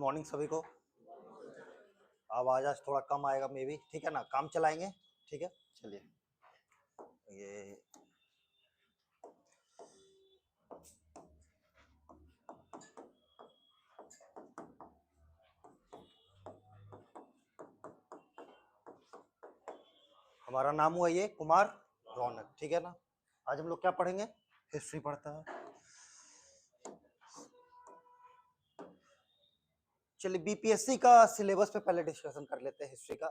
Morning सभी को। आवाज आज थोड़ा कम आएगा मे बी, ठीक है ना, काम चलाएंगे, ठीक है। चलिए ये हमारा नाम हुआ ये कुमार रौनक, ठीक है ना। आज हम लोग क्या पढ़ेंगे? हिस्ट्री पढ़ता है। चलिए बीपीएससी का सिलेबस पे पहले डिस्कशन कर लेते हैं हिस्ट्री का।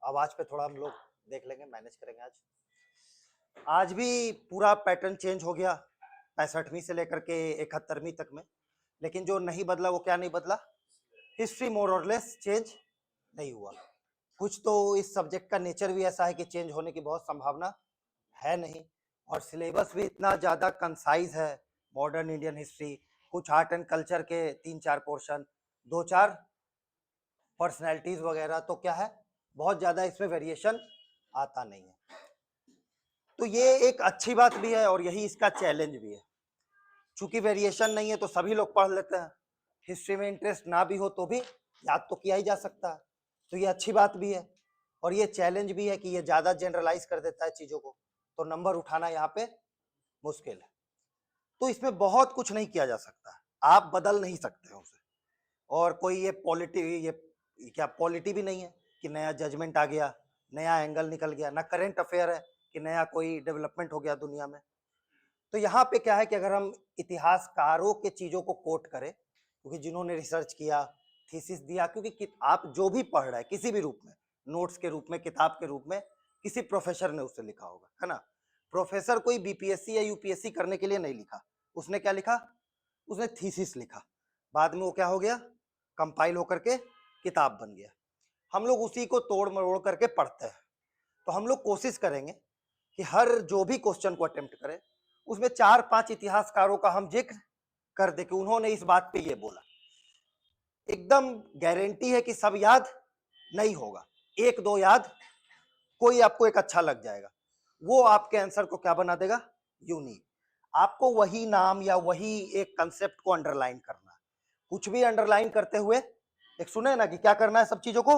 आवाज पे थोड़ा हम लोग देख लेंगे, मैनेज करेंगे। आज भी पूरा पैटर्न चेंज हो गया 65वीं से लेकर के 71वीं तक में, लेकिन जो नहीं बदला वो क्या नहीं बदला? हिस्ट्री मोर और लेस चेंज नहीं हुआ। कुछ तो इस सब्जेक्ट का नेचर भी ऐसा है कि चेंज होने की बहुत संभावना है नहीं, और सिलेबस भी इतना ज्यादा कंसाइज है। मॉडर्न इंडियन हिस्ट्री, कुछ आर्ट एंड कल्चर के 3-4 पोर्शन, 2-4 पर्सनैलिटीज वगैरह, तो क्या है, बहुत ज्यादा इसमें वेरिएशन आता नहीं है। तो ये एक अच्छी बात भी है और यही इसका चैलेंज भी है। चूंकि वेरिएशन नहीं है तो सभी लोग पढ़ लेते हैं, हिस्ट्री में इंटरेस्ट ना भी हो तो भी याद तो किया ही जा सकता है। तो ये अच्छी बात भी है और ये चैलेंज भी है कि ये ज्यादा जनरलाइज कर देता है चीजों को, तो नंबर उठाना यहाँ पे मुश्किल है। तो इसमें बहुत कुछ नहीं किया जा सकता, आप बदल नहीं सकते हो उसे। और कोई ये क्या पॉलिटी भी नहीं है कि नया जजमेंट आ गया, नया एंगल निकल गया, ना करंट अफेयर है कि नया कोई डेवलपमेंट हो गया दुनिया में। तो यहाँ पे क्या है कि अगर हम इतिहासकारों के चीजों को कोट करें, क्योंकि जिन्होंने रिसर्च किया, थीसिस दिया, क्योंकि आप जो भी पढ़ रहे हैं किसी भी रूप में, नोट्स के रूप में, किताब के रूप में, किसी प्रोफेसर ने उसे लिखा होगा, है ना। प्रोफेसर कोई बीपीएससी या यूपीएससी करने के लिए नहीं लिखा, उसने क्या लिखा? उसने थीसिस लिखा, बाद में वो क्या हो गया, कंपाइल होकर के किताब बन गया। हम लोग उसी को तोड़ मरोड़ करके पढ़ते हैं। तो हम लोग कोशिश करेंगे कि हर जो भी क्वेश्चन को अटेम्प्ट करें उसमें 4-5 इतिहासकारों का हम जिक्र कर दे कि उन्होंने इस बात पे ये बोला। एकदम गारंटी है कि सब याद नहीं होगा, 1-2 याद, कोई आपको एक अच्छा लग जाएगा, वो आपके आंसर को क्या बना देगा? यूनिक। आपको वही नाम या वही एक कंसेप्ट को अंडरलाइन करना है। कुछ भी अंडरलाइन करते हुए एक सुने ना कि क्या करना है, सब चीजों को,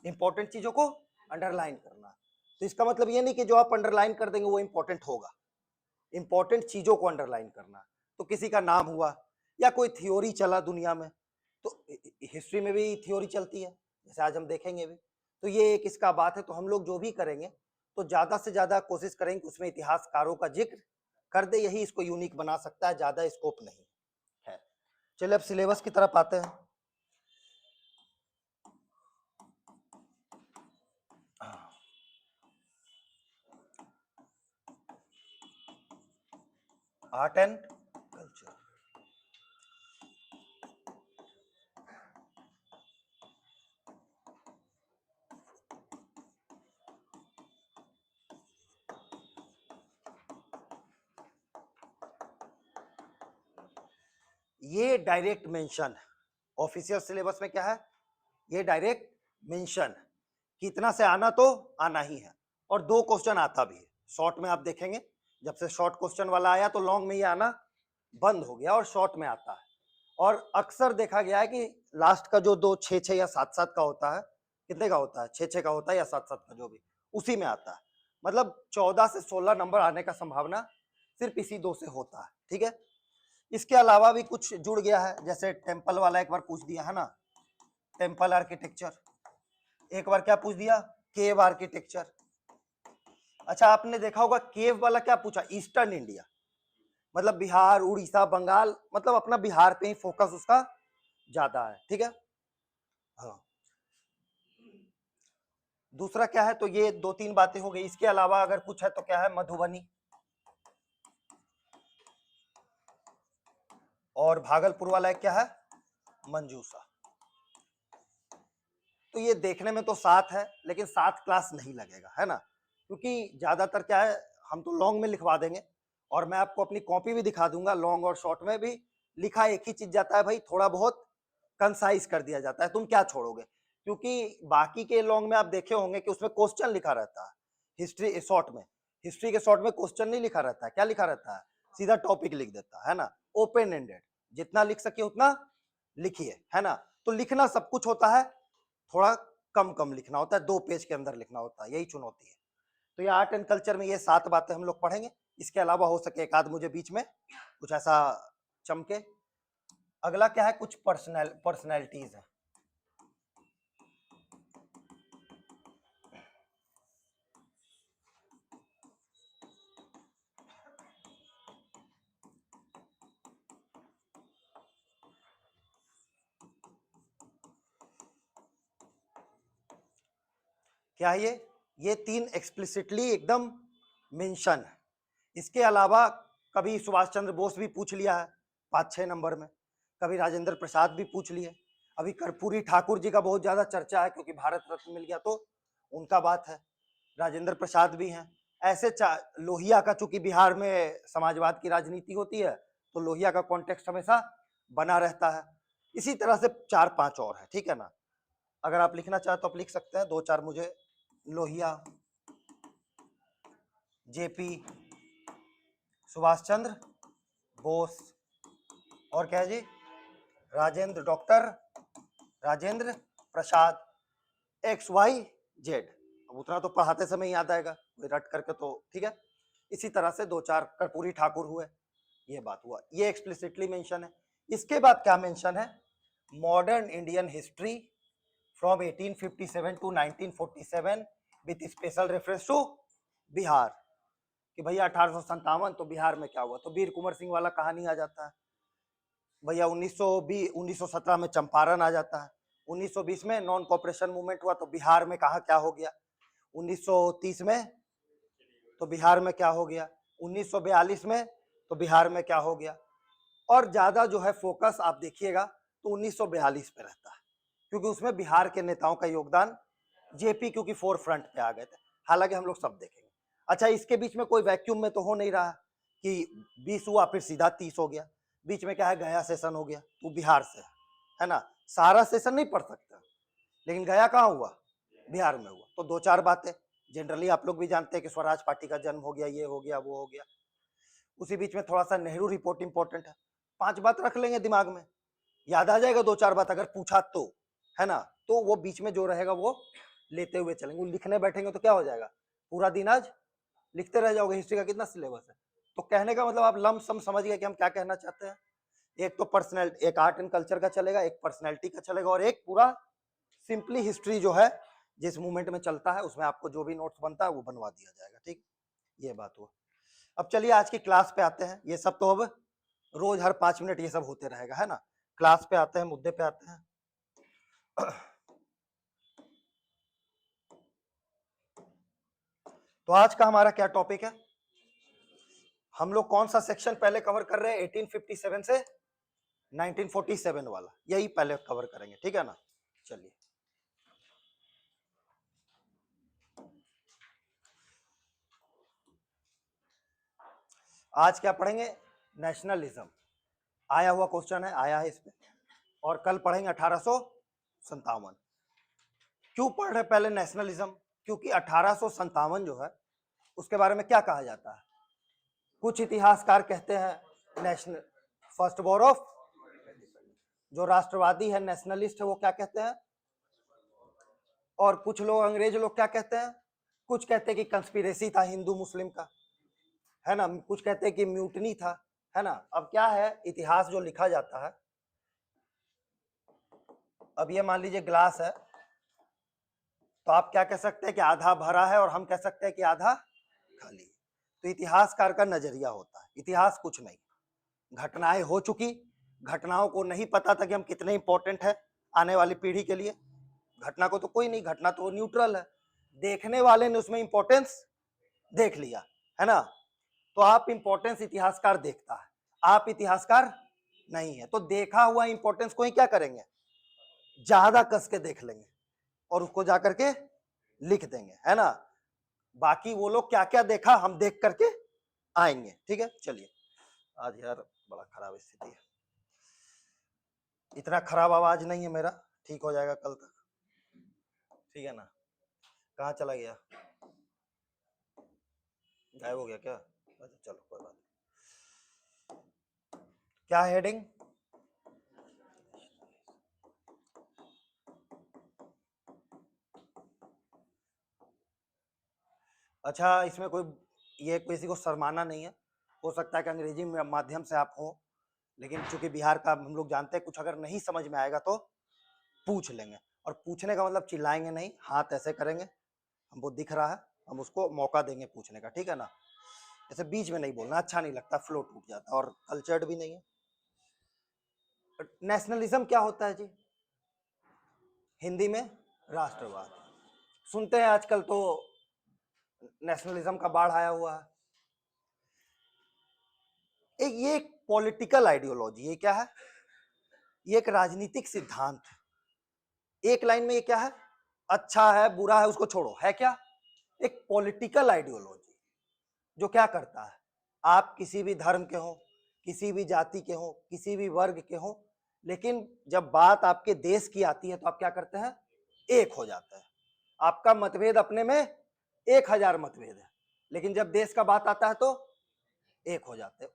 इंपॉर्टेंट चीजों को अंडरलाइन करना। तो इसका मतलब ये नहीं कि जो आप अंडरलाइन कर देंगे वो इंपॉर्टेंट होगा, इंपॉर्टेंट चीजों को अंडरलाइन करना। तो किसी का नाम हुआ या कोई थ्योरी चला दुनिया में, तो हिस्ट्री में भी थ्योरी चलती है, जैसे आज हम देखेंगे भी। तो ये एक इसका बात है। तो हम लोग जो भी करेंगे तो ज्यादा से ज्यादा कोशिश करेंगे उसमें इतिहासकारों का जिक्र कर दे, यही इसको यूनिक बना सकता है, ज्यादा स्कोप नहीं है। चलिए अब सिलेबस की तरफ आते हैं। आर्ट एंड कल्चर, ये डायरेक्ट मेंशन ऑफिशियल सिलेबस में क्या है, ये डायरेक्ट मेंशन कि इतना से आना तो आना ही है, और 2 क्वेश्चन आता भी है शॉर्ट में। आप देखेंगे जब से शॉर्ट क्वेश्चन वाला आया तो लॉन्ग में ये आना बंद हो गया और शॉर्ट में आता है। और अक्सर देखा गया है कि लास्ट का जो 2 6 या 7 का होता है, कितने का होता है, 6 का होता है या 7 का, जो भी, उसी में आता है। मतलब 14 से 16 नंबर आने का संभावना सिर्फ इसी 2 से होता है, ठीक है। इसके अलावा भी कुछ जुड़ गया है, जैसे टेम्पल वाला एक बार पूछ दिया है ना, टेम्पल आर्किटेक्चर। एक बार क्या पूछ दिया, केव आर्किटेक्चर। अच्छा आपने देखा होगा केव वाला क्या पूछा, ईस्टर्न इंडिया, मतलब बिहार, उड़ीसा, बंगाल, मतलब अपना बिहार पे ही फोकस उसका ज्यादा है, ठीक है। हाँ, दूसरा क्या है, तो ये 2-3 बातें हो गई। इसके अलावा अगर कुछ है तो क्या है, मधुबनी और भागलपुर वाला क्या है, मंजूसा। तो ये देखने में तो 7 है, लेकिन 7 क्लास नहीं लगेगा, है ना, क्योंकि ज्यादातर क्या है, हम तो लॉन्ग में लिखवा देंगे और मैं आपको अपनी कॉपी भी दिखा दूंगा। लॉन्ग और शॉर्ट में भी लिखा एक ही चीज जाता है भाई, थोड़ा बहुत कंसाइज कर दिया जाता है। तुम क्या छोड़ोगे, क्योंकि बाकी के लॉन्ग में आप देखे होंगे कि उसमें क्वेश्चन लिखा रहता है। हिस्ट्री शॉर्ट में, हिस्ट्री के शॉर्ट में क्वेश्चन नहीं लिखा रहता है, क्या लिखा रहता है, सीधा टॉपिक लिख देता है ना, ओपन एंडेड, जितना लिख सके उतना लिखिए, है ना। तो लिखना सब कुछ होता है, थोड़ा कम कम लिखना होता है, 2 पेज के अंदर लिखना होता है, यही चुनौती है। तो ये आर्ट एंड कल्चर में ये 7 बातें हम लोग पढ़ेंगे। इसके अलावा हो सके एक आध मुझे बीच में कुछ ऐसा चमके। अगला क्या है, कुछ पर्सनैलिटीज है। क्या है ये 3 एक्सप्लिसिटली एकदम मेंशन है। इसके अलावा कभी सुभाष चंद्र बोस भी पूछ लिया है 5-6 नंबर में, कभी राजेंद्र प्रसाद भी पूछ लिए, अभी कर्पूरी ठाकुर जी का बहुत ज्यादा चर्चा है क्योंकि भारत रत्न मिल गया तो उनका बात है, राजेंद्र प्रसाद भी हैं। ऐसे लोहिया का, चूंकि बिहार में समाजवाद की राजनीति होती है तो लोहिया का कॉन्टेक्स्ट हमेशा बना रहता है। इसी तरह से 4-5 और है, ठीक है ना। अगर आप लिखना चाहे तो आप लिख सकते हैं, 2-4 मुझे लोहिया, जेपी, सुभाष चंद्र बोस, और क्या है जी, डॉक्टर राजेंद्र प्रसाद, XYZ। अब उतना तो पढ़ाते समय याद आएगा, रट करके तो ठीक है। इसी तरह से 2-4 कर्पूरी ठाकुर हुए, ये बात हुआ, ये एक्सप्लिसिटली मेंशन है। इसके बाद क्या मेंशन है, modern Indian history from 1857 to 1947 with special reference to Bihar, कि भैया 1857 तो बिहार में क्या हुआ, तो वीर कुंवर सिंह वाला कहानी आ जाता है भैया। 1917 में चंपारण आ जाता है, 1920 में नॉन कॉपरेशन मूवमेंट हुआ तो बिहार में कहा क्या हो गया, 1930 में तो बिहार में क्या हो गया, 1942 में तो बिहार में क्या हो गया। और ज्यादा जो है फोकस आप देखिएगा तो 1942 पे रहता है, क्योंकि उसमें बिहार के नेताओं का योगदान, जेपी क्योंकि फोर फ्रंट पे आ गए थे। हालांकि हम लोग सब देखेंगे। अच्छा, इसके बीच में कोई वैक्यूम में तो हो नहीं रहा कि 20 हुआ फिर सीधा 30 हो गया, बीच में क्या है, गया सेशन हो गया, वो बिहार से है ना। सारा सेशन नहीं पढ़ सकता, लेकिन गया कहाँ हुआ, बिहार में हुआ। तो 2-4 बातें जनरली आप लोग भी जानते हैं कि स्वराज पार्टी का जन्म हो गया, ये हो गया, वो हो गया। उसी बीच में थोड़ा सा नेहरू रिपोर्ट इंपॉर्टेंट है, 5 बात रख लेंगे दिमाग में, याद आ जाएगा 2-4 बात अगर पूछा तो, है ना। तो वो बीच में जो रहेगा वो लेते हुए चलेंगे, लिखने बैठेंगे तो क्या हो जाएगा, पूरा दिन आज लिखते रह जाओगे। हिस्ट्री का कितना सिलेबस है, तो कहने का मतलब आप लम सम समझ गए कि हम क्या कहना चाहते हैं। एक तो पर्सनल, एक आर्ट एंड कल्चर का चलेगा, एक पर्सनैलिटी का चलेगा, और एक पूरा सिंपली हिस्ट्री जो है जिस मूवमेंट में चलता है उसमें आपको जो भी नोट्स बनता है वो बनवा दिया जाएगा, ठीक। ये बात हुआ। अब चलिए आज की क्लास पे आते हैं। ये सब तो अब रोज हर 5 मिनट ये सब होते रहेगा, है ना। क्लास पे आते हैं, मुद्दे पे आते हैं। तो आज का हमारा क्या टॉपिक है, हम लोग कौन सा सेक्शन पहले कवर कर रहे हैं, 1857 से 1947 वाला, यही पहले कवर करेंगे, ठीक है ना। चलिए, आज क्या पढ़ेंगे, नेशनलिज्म। आया हुआ क्वेश्चन है, आया है इस पे। और कल पढ़ेंगे 1857। क्यों पढ़ रहे पहले नेशनलिज्म, क्योंकि 1857 जो है उसके बारे में क्या कहा जाता है, कुछ इतिहासकार कहते हैं नेशनल फर्स्ट वॉर ऑफ, जो राष्ट्रवादी है नेशनलिस्ट है वो क्या कहते हैं, और कुछ लोग अंग्रेज लोग क्या कहते हैं, कुछ कहते हैं कि कंस्पिरेसी था हिंदू मुस्लिम का, है ना, कुछ कहते हैं कि म्यूटनी था, है ना। अब क्या है, इतिहास जो लिखा जाता है, अब ये मान लीजिए ग्लास है, तो आप क्या कह सकते हैं कि आधा भरा है, और हम कह सकते हैं कि आधा खाली। तो इतिहासकार का नजरिया होता है, इतिहास कुछ नहीं, घटनाएं हो चुकी, घटनाओं को नहीं पता था कि हम कितने इंपॉर्टेंट है आने वाली पीढ़ी के लिए। घटना को तो कोई नहीं, घटना तो न्यूट्रल है, देखने वाले ने उसमें इंपॉर्टेंस देख लिया, है ना। तो आप इंपॉर्टेंस इतिहासकार देखता है, आप इतिहासकार नहीं है, तो देखा हुआ इंपॉर्टेंस को ही क्या करेंगे, ज्यादा कस के देख लेंगे और उसको जाकर के लिख देंगे, है ना। बाकी वो लोग क्या क्या देखा हम देख करके आएंगे, ठीक है। चलिए, आज यार बड़ा खराब स्थिति है, इतना खराब आवाज नहीं है मेरा, ठीक हो जाएगा कल तक, ठीक है ना। कहाँ चला गया, गायब हो गया क्या, अच्छा चलो कोई बात नहीं। क्या हेडिंग, अच्छा, इसमें कोई ये किसी को शर्माना नहीं है, हो सकता है कि अंग्रेजी माध्यम से आप हो, लेकिन चूंकि बिहार का हम लोग जानते हैं, कुछ अगर नहीं समझ में आएगा तो पूछ लेंगे। और पूछने का मतलब चिल्लाएंगे नहीं, हाथ ऐसे करेंगे, हमको दिख रहा है, हम उसको मौका देंगे पूछने का, ठीक है ना। ऐसे बीच में नहीं बोलना, अच्छा नहीं लगता, फ्लो टूट जाता है और कल्चर्ड भी नहीं है। नेशनलिज्म क्या होता है जी? हिंदी में राष्ट्रवाद। सुनते हैं आजकल तो नेशनलिज्म का बाढ़ आया हुआ है। ये एक पॉलिटिकल आइडियोलॉजी, ये क्या है? ये एक राजनीतिक सिद्धांत है। एक लाइन में ये क्या है? अच्छा है बुरा है उसको छोड़ो, है क्या? एक पॉलिटिकल आइडियोलॉजी जो क्या करता है, आप किसी भी धर्म के हो, किसी भी जाति के हो, किसी भी वर्ग के हो, लेकिन जब बात आपके देश की आती है तो आप क्या करते हैं? एक हो जाते हैं। आपका मतभेद अपने में 1000 मतभेद है, लेकिन जब देश का बात आता है तो एक हो जाते हैं।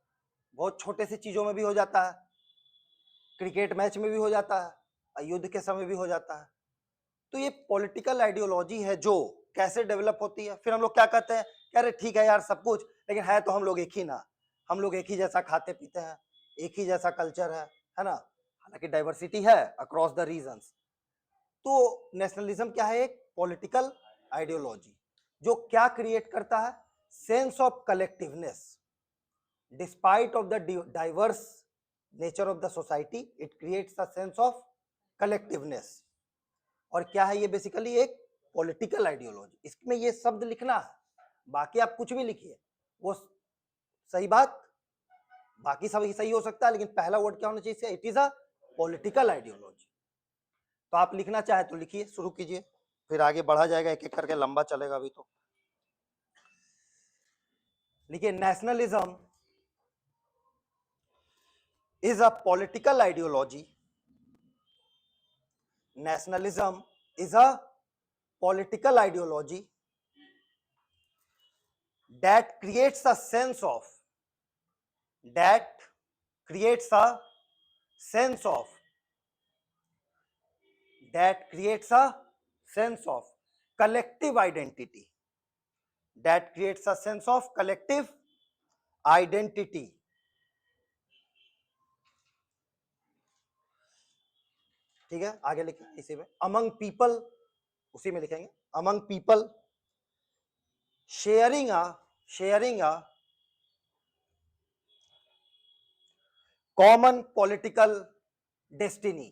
बहुत छोटे से चीजों में भी हो जाता है, क्रिकेट मैच में भी हो जाता है, युद्ध के समय भी हो जाता है। तो ये पॉलिटिकल आइडियोलॉजी है जो कैसे डेवलप होती है। फिर हम लोग क्या कहते हैं, कह रहे ठीक है यार सब कुछ, लेकिन है तो हम लोग एक ही ना, हम लोग एक ही जैसा खाते पीते हैं, एक ही जैसा कल्चर है ना। हालांकि डाइवर्सिटी है अक्रॉस द रीजन्स। तो नेशनलिज्म क्या है? एक पॉलिटिकल आइडियोलॉजी जो क्या क्रिएट करता है? Sense of collectiveness. Despite of the diverse nature of the society, it creates a sense of collectiveness. और क्या है ये? बेसिकली एक पॉलिटिकल आइडियोलॉजी। इसमें ये शब्द लिखना है, बाकी आप कुछ भी लिखिए वो सही बात, बाकी सब सही हो सकता है, लेकिन पहला वर्ड क्या होना चाहिए? It is a political ideology. तो आप लिखना चाहे तो लिखिए, शुरू कीजिए, फिर आगे बढ़ा जाएगा, एक एक करके लंबा चलेगा अभी तो। लिखिए, nationalism is a political ideology. Nationalism is a political ideology that creates a sense of that creates a sense of that creates a sense of collective identity, that creates a sense of collective identity। ठीक है, आगे लिखेंगे इसी में, among people, उसी में लिखेंगे among people sharing a common political destiny,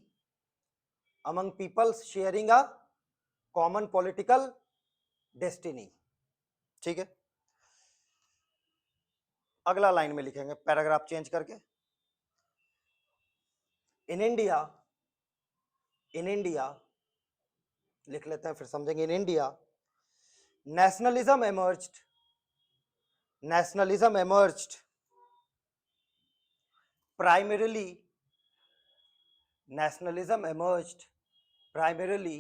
among people sharing a common political destiny। ठीक है, अगला लाइन में लिखेंगे पैराग्राफ चेंज करके, इन इंडिया लिख लेते हैं फिर समझेंगे। In India nationalism emerged primarily nationalism emerged primarily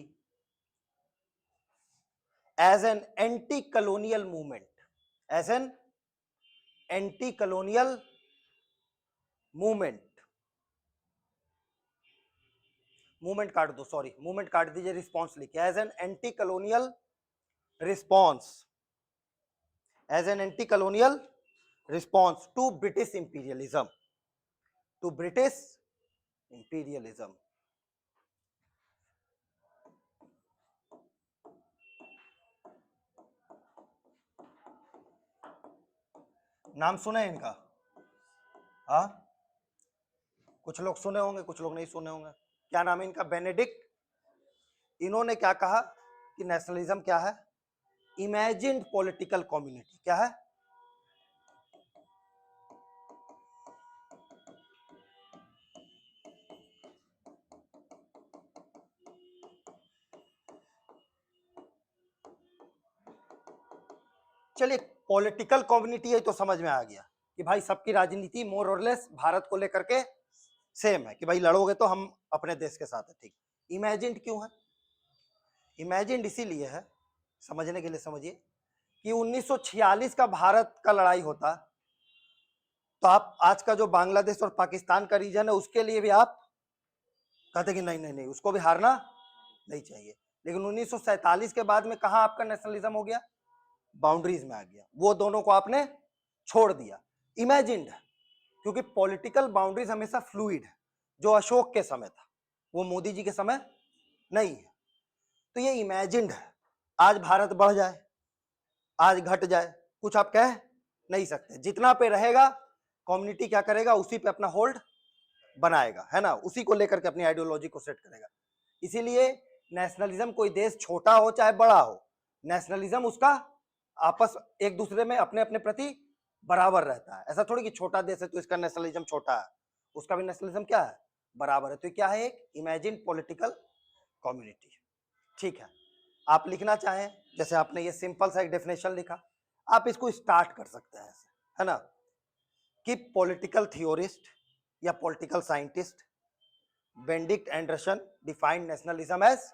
as an anti-colonial movement, as an anti-colonial movement। Movement काट दो, सॉरी मूवमेंट काट दीजिए, रिस्पॉन्स लिखिए, as an anti colonial response, as an anti colonial response to British imperialism, to British imperialism. नाम सुने इनका? हाँ, कुछ लोग सुने होंगे, कुछ लोग नहीं सुने होंगे। क्या नाम है इनका? बेनेडिक्ट। इन्होंने क्या कहा कि नेशनलिज्म क्या है? Imagined political community. क्या है? चलिए, पॉलिटिकल कम्युनिटी है तो समझ में आ गया कि भाई सबकी राजनीति मोर और लेस भारत को लेकर के सेम है, कि भाई लड़ोगे तो हम अपने देश के साथ है। ठीक, इमेजिन्ड क्यों है? इमेजिन्ड इसीलिए है, समझने के लिए समझिए, कि 1946 का भारत का लड़ाई होता तो आप आज का जो बांग्लादेश और पाकिस्तान का रीजन है उसके लिए भी आप कहते कि नहीं नहीं नहीं उसको भी हारना नहीं चाहिए। लेकिन 1947 के बाद में कहां आपका नेशनलिज्म हो गया? बाउंड्रीज में आ गया, वो दोनों को आपने छोड़ दिया, इमेजिन्ड। क्योंकि पॉलिटिकल बाउंड्रीज हमेशा फ्लूइड है, जो अशोक के समय था वो मोदी जी के समय नहीं है। तो ये इमेजिन्ड है, आज भारत बढ़ जाए आज घट जाए कुछ आप कह नहीं सकते। जितना पे रहेगा कम्युनिटी क्या करेगा, उसी पे अपना होल्ड बनाएगा, है ना, उसी को लेकर के अपनी आइडियोलॉजी को सेट करेगा। इसीलिए नेशनलिज्म, कोई देश छोटा हो चाहे बड़ा हो, नेशनलिज्म उसका आपस एक दूसरे में अपने अपने प्रति बराबर रहता है। ऐसा थोड़ी कि छोटा देश है तो इसका नेशनलिज्म छोटा है, उसका भी नेशनलिज्म क्या है, बराबर है। तो क्या है, एक इमेजिन पॉलिटिकल कम्युनिटी। ठीक है, आप लिखना चाहें, जैसे आपने ये सिंपल सा एक डेफिनेशन लिखा, आप इसको स्टार्ट कर सकते हैं ऐसे, है ना, कि पॉलिटिकल थियोरिस्ट या political scientist Benedict Anderson defined nationalism as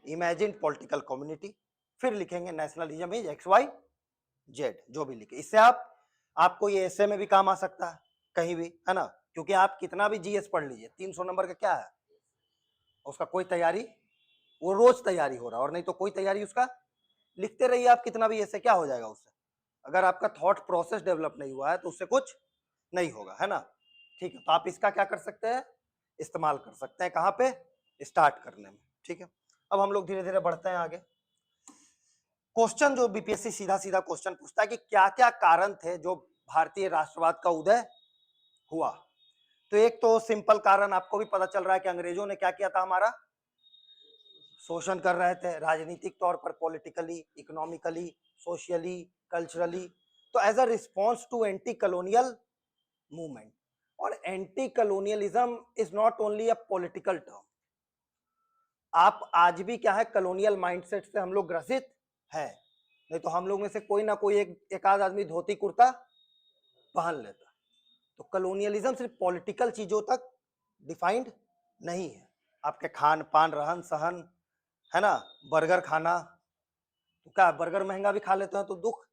imagined political community. फिर लिखेंगे nationalism is X Y Z, जो भी लिखे। इससे आपको ये ऐसे में भी काम आ सकता है कहीं भी, है ना, क्योंकि आप कितना भी जीएस पढ़ लीजिए, 300 नंबर का क्या है, उसका कोई तैयारी, वो रोज तैयारी हो रहा है, और नहीं तो कोई तैयारी उसका लिखते रहिए आप कितना भी, ऐसे क्या हो जाएगा उससे, अगर आपका थॉट प्रोसेस डेवलप नहीं हुआ है तो उससे कुछ नहीं होगा, है ना। ठीक है, तो आप इसका क्या कर सकते हैं, इस्तेमाल कर सकते हैं, कहाँ पे, स्टार्ट करने में। ठीक है, अब हम लोग धीरे धीरे बढ़ते हैं आगे। क्वेश्चन जो बीपीएससी सीधा सीधा क्वेश्चन पूछता है कि क्या क्या कारण थे जो भारतीय राष्ट्रवाद का उदय हुआ। तो एक तो सिंपल कारण आपको भी पता चल रहा है कि अंग्रेजों ने क्या किया था, हमारा शोषण कर रहे थे, राजनीतिक तौर पर, पॉलिटिकली, इकोनॉमिकली, सोशली, कल्चरली। तो as a response to anti colonial movement, और anti colonialism is not only a political term. आप आज भी क्या है, कॉलोनियल माइंडसेट से हम लोग ग्रसित है, नहीं तो हम लोग में से कोई ना कोई एक आध आदमी धोती कुर्ता पहन लेता। तो कॉलोनियलिज्म सिर्फ पॉलिटिकल चीजों तक डिफाइंड नहीं है, आपके खान पान, रहन सहन, है ना, बर्गर खाना, तो क्या बर्गर महंगा भी खा लेते हैं तो दुख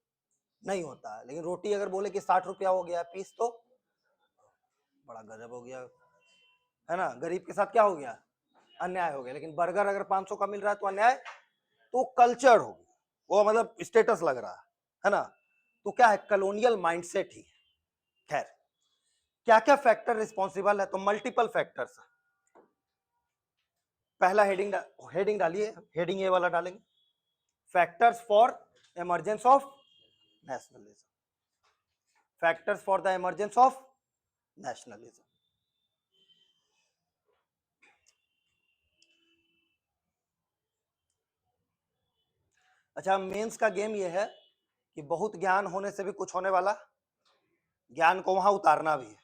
नहीं होता है, लेकिन रोटी अगर बोले कि 60 रुपया हो गया पीस तो बड़ा गजब हो गया, है ना, गरीब के साथ क्या हो गया, अन्याय हो गया। लेकिन बर्गर अगर 500 का मिल रहा है तो अन्याय, तो कल्चर हो गया, वो मतलब स्टेटस लग रहा है ना। तो क्या है, कॉलोनियल माइंडसेट ही। खैर, क्या क्या फैक्टर रिस्पॉन्सिबल है, तो मल्टीपल फैक्टर्स। पहला हेडिंग डालिए, हेडिंग ए वाला डालेंगे, factors for emergence of nationalism, factors for the emergence of nationalism। अच्छा, मेंस का गेम ये है कि बहुत ज्ञान होने से भी कुछ होने वाला, ज्ञान को वहां उतारना भी है।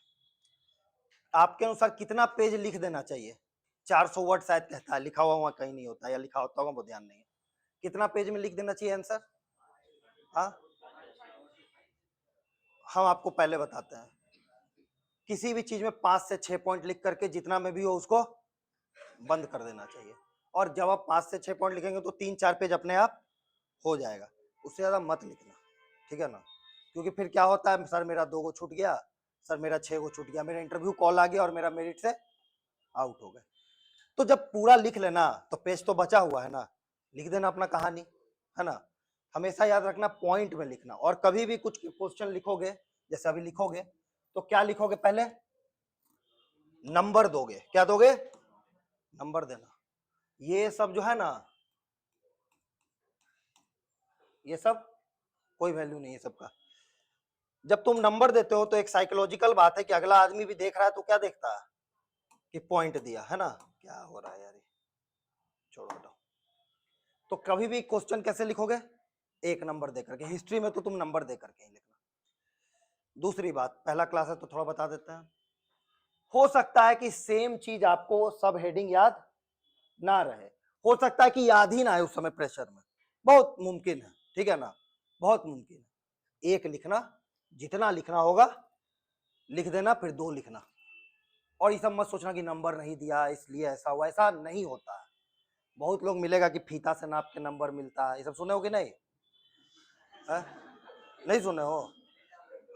आपके अनुसार कितना पेज लिख देना चाहिए, 400 वर्ड शायद कहता है, लिखा हुआ वहां कहीं नहीं होता, या लिखा होता होगा वो ध्यान नहीं है, कितना पेज में लिख देना चाहिए आंसर। हाँ, हम आपको पहले बताते हैं, किसी भी चीज में 5 से 6 पॉइंट लिख करके जितना में भी हो उसको बंद कर देना चाहिए। और जब आप 5 से 6 पॉइंट लिखेंगे तो 3-4 पेज अपने आप हो जाएगा, उससे ज्यादा मत लिखना, ठीक है ना। क्योंकि फिर क्या होता है, सर मेरा 2 गो छूट गया, सर मेरा 6 गो छूट गया, मेरा इंटरव्यू कॉल आ गया और मेरा मेरिट से आउट हो गए। तो जब पूरा लिख लेना तो पेज तो बचा हुआ है ना, लिख देना अपना कहानी, है ना। हमेशा याद रखना पॉइंट में लिखना, और कभी भी कुछ क्वेश्चन लिखोगे, जैसे अभी लिखोगे, तो क्या लिखोगे, पहले नंबर दोगे, क्या दोगे, नंबर देना। ये सब जो है ना, ये सब कोई वैल्यू नहीं है सबका। जब तुम नंबर देते हो तो एक साइकोलॉजिकल बात है कि अगला आदमी भी देख रहा है तो क्या देखता है, कि पॉइंट दिया, है ना। क्या हो रहा है यार, छोड़ो हटाओ। तो कभी भी क्वेश्चन कैसे लिखोगे, एक नंबर देकर के, हिस्ट्री में तो तुम नंबर देकर के ही लिखना। दूसरी बात, पहला क्लास है तो थोड़ा बता देते हैं, हो सकता है कि सेम चीज आपको सब हेडिंग याद ना रहे, हो सकता है कि याद ही ना आए उस समय प्रेशर में, बहुत मुमकिन है, ठीक है ना, बहुत मुमकिन है। एक लिखना, जितना लिखना होगा लिख देना, फिर 2 लिखना। और ये सब मत सोचना कि नंबर नहीं दिया इसलिए ऐसा हुआ, ऐसा नहीं होता है। बहुत लोग मिलेगा कि फीता से नाप के नंबर मिलता है, ये सब सुने हो कि नहीं, है? नहीं सुने हो।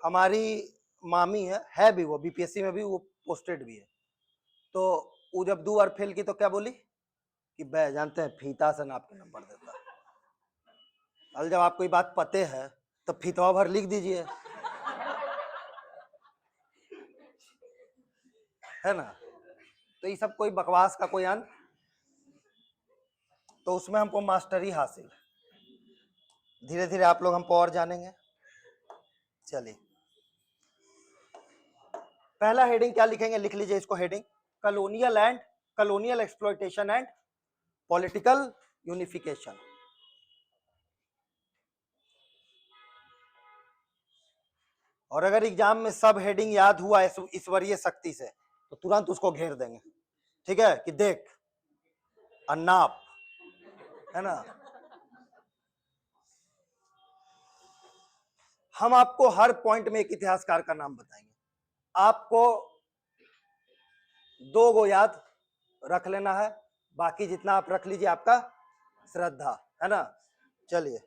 हमारी मामी है भी, वो बीपीएससी में भी वो पोस्टेड भी है। तो वो जब 2 बार फेल की तो क्या बोली कि बे जानते हैं फीता से नाप के नंबर देता है। अब जब आपको ये बात पते है तो फितवा भर लिख दीजिए, है ना। तो ये सब कोई बकवास का कोई अंत, तो उसमें हमको मास्टरी हासिल है। धीरे धीरे आप लोग हमको और जानेंगे। चलिए, पहला हेडिंग क्या लिखेंगे, लिख लीजिए इसको heading, colonial exploitation and political unification. और अगर एग्जाम में सब हेडिंग याद हुआ ईश्वरीय शक्ति से तो तुरंत उसको घेर देंगे, ठीक है, कि देख अन्नाप, है ना। हम आपको हर पॉइंट में एक इतिहासकार का नाम बताएंगे, आपको 2 गो याद रख लेना है, बाकी जितना आप रख लीजिए आपका श्रद्धा, है ना। चलिए,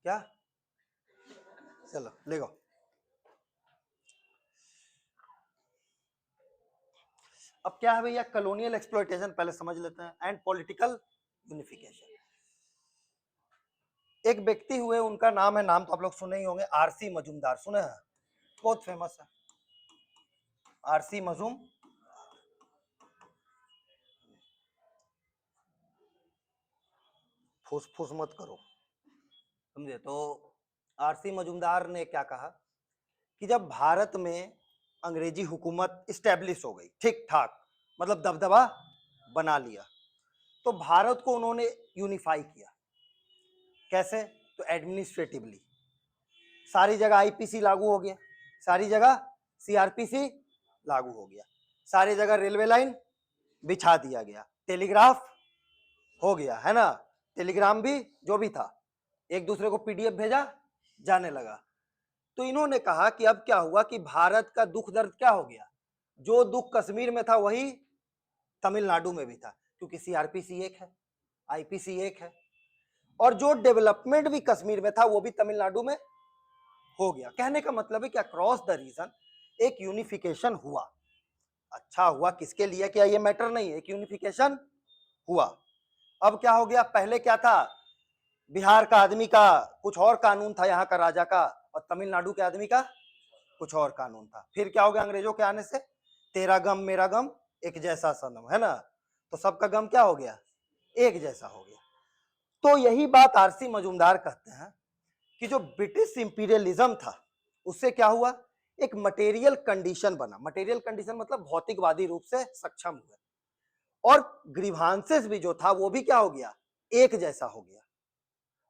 क्या, चलो लिखो। अब क्या है भैया, कॉलोनियल एक्सप्लॉयटेशन पहले समझ लेते हैं, एंड पॉलिटिकल यूनिफिकेशन। एक व्यक्ति हुए, उनका नाम है, नाम तो आप लोग सुने ही होंगे, आरसी मजूमदार, सुने हैं, बहुत फेमस है आरसी मजूम। फूस फूस मत करो, समझे। तो आरसी मजूमदार ने क्या कहा कि जब भारत में अंग्रेजी हुकूमत स्टैब्लिश हो गई, ठीक ठाक, मतलब दबदबा बना लिया, तो भारत को उन्होंने यूनिफाई किया। कैसे, तो एडमिनिस्ट्रेटिवली सारी जगह आईपीसी लागू हो गया, सारी जगह सीआरपीसी लागू हो गया, सारी जगह रेलवे लाइन बिछा दिया गया, टेलीग्राफ हो गया, है ना, टेलीग्राम भी जो भी था एक दूसरे को पीडीएफ भेजा जाने लगा। तो इन्होंने कहा कि अब क्या हुआ कि भारत का दुख दर्द क्या हो गया, जो दुख कश्मीर में था वही तमिलनाडु में भी था, क्योंकि सीआरपीसी एक है, आईपीसी एक है, और जो डेवलपमेंट भी कश्मीर में था वो भी तमिलनाडु में हो गया। कहने का मतलब है कि अक्रॉस द रीजन एक यूनिफिकेशन हुआ। अच्छा हुआ किसके लिए, क्या ये मैटर नहीं है, एक यूनिफिकेशन हुआ। अब क्या हो गया, पहले क्या था, बिहार का आदमी का कुछ और कानून था, यहाँ का राजा का, और तमिलनाडु के आदमी का कुछ और कानून था। फिर क्या हो गया, अंग्रेजों के आने से तेरा गम मेरा गम एक जैसा सनम, है ना, तो सबका गम क्या हो गया, एक जैसा हो गया। तो यही बात आरसी मजूमदार कहते हैं कि जो ब्रिटिश इंपीरियलिज्म था उससे क्या हुआ, एक मटेरियल कंडीशन बना। मटेरियल कंडीशन मतलब भौतिकवादी रूप से सक्षम हुए, और ग्रीवांसेस भी जो था वो भी क्या हो गया, एक जैसा हो गया।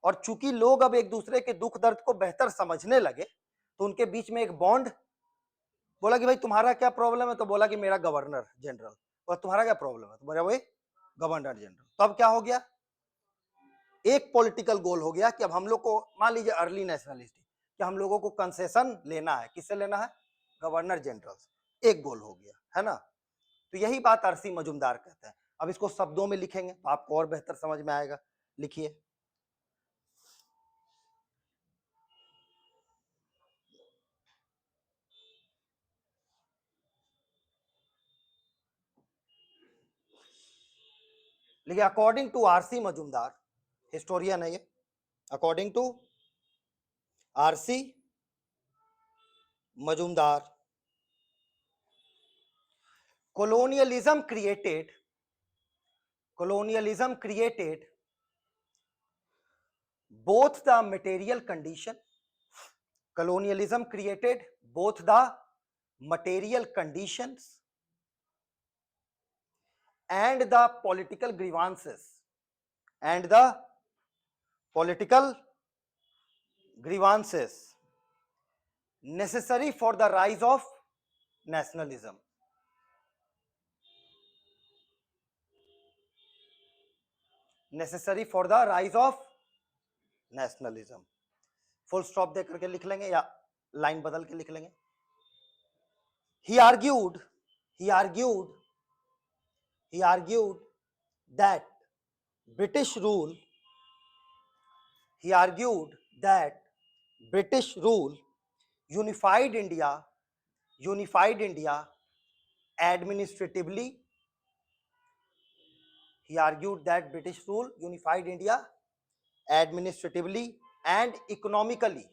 और चूंकि लोग अब एक दूसरे के दुख दर्द को बेहतर समझने लगे, तो उनके बीच में एक बॉन्ड, बोला कि भाई तुम्हारा क्या प्रॉब्लम है, तो बोला कि मेरा गवर्नर जनरल, और तुम्हारा क्या प्रॉब्लम है, तो बोला भाई गवर्नर जनरल। तो अब क्या हो गया, एक पॉलिटिकल गोल हो गया कि अब हम लोग को, मान लीजिए अर्ली नेशनलिस्ट, कि हम लोगों को कंसेशन लेना है, किससे लेना है, गवर्नर जनरल, एक गोल हो गया, है ना। तो यही बात आरसी मजूमदार कहते हैं। अब इसको शब्दों में लिखेंगे तो आपको और बेहतर समझ में आएगा, लिखिए, लिखिए, according to RC Majumdar, historian है ये, according to RC Majumdar, colonialism created both the material condition, colonialism created both the material conditions and the political grievances, and the political grievances necessary for the rise of nationalism. Necessary for the rise of nationalism. Full stop दे करके लिख लेंगे या line बदल के लिख लेंगे। He argued that British rule, unified India administratively. He argued that British rule unified India administratively and economically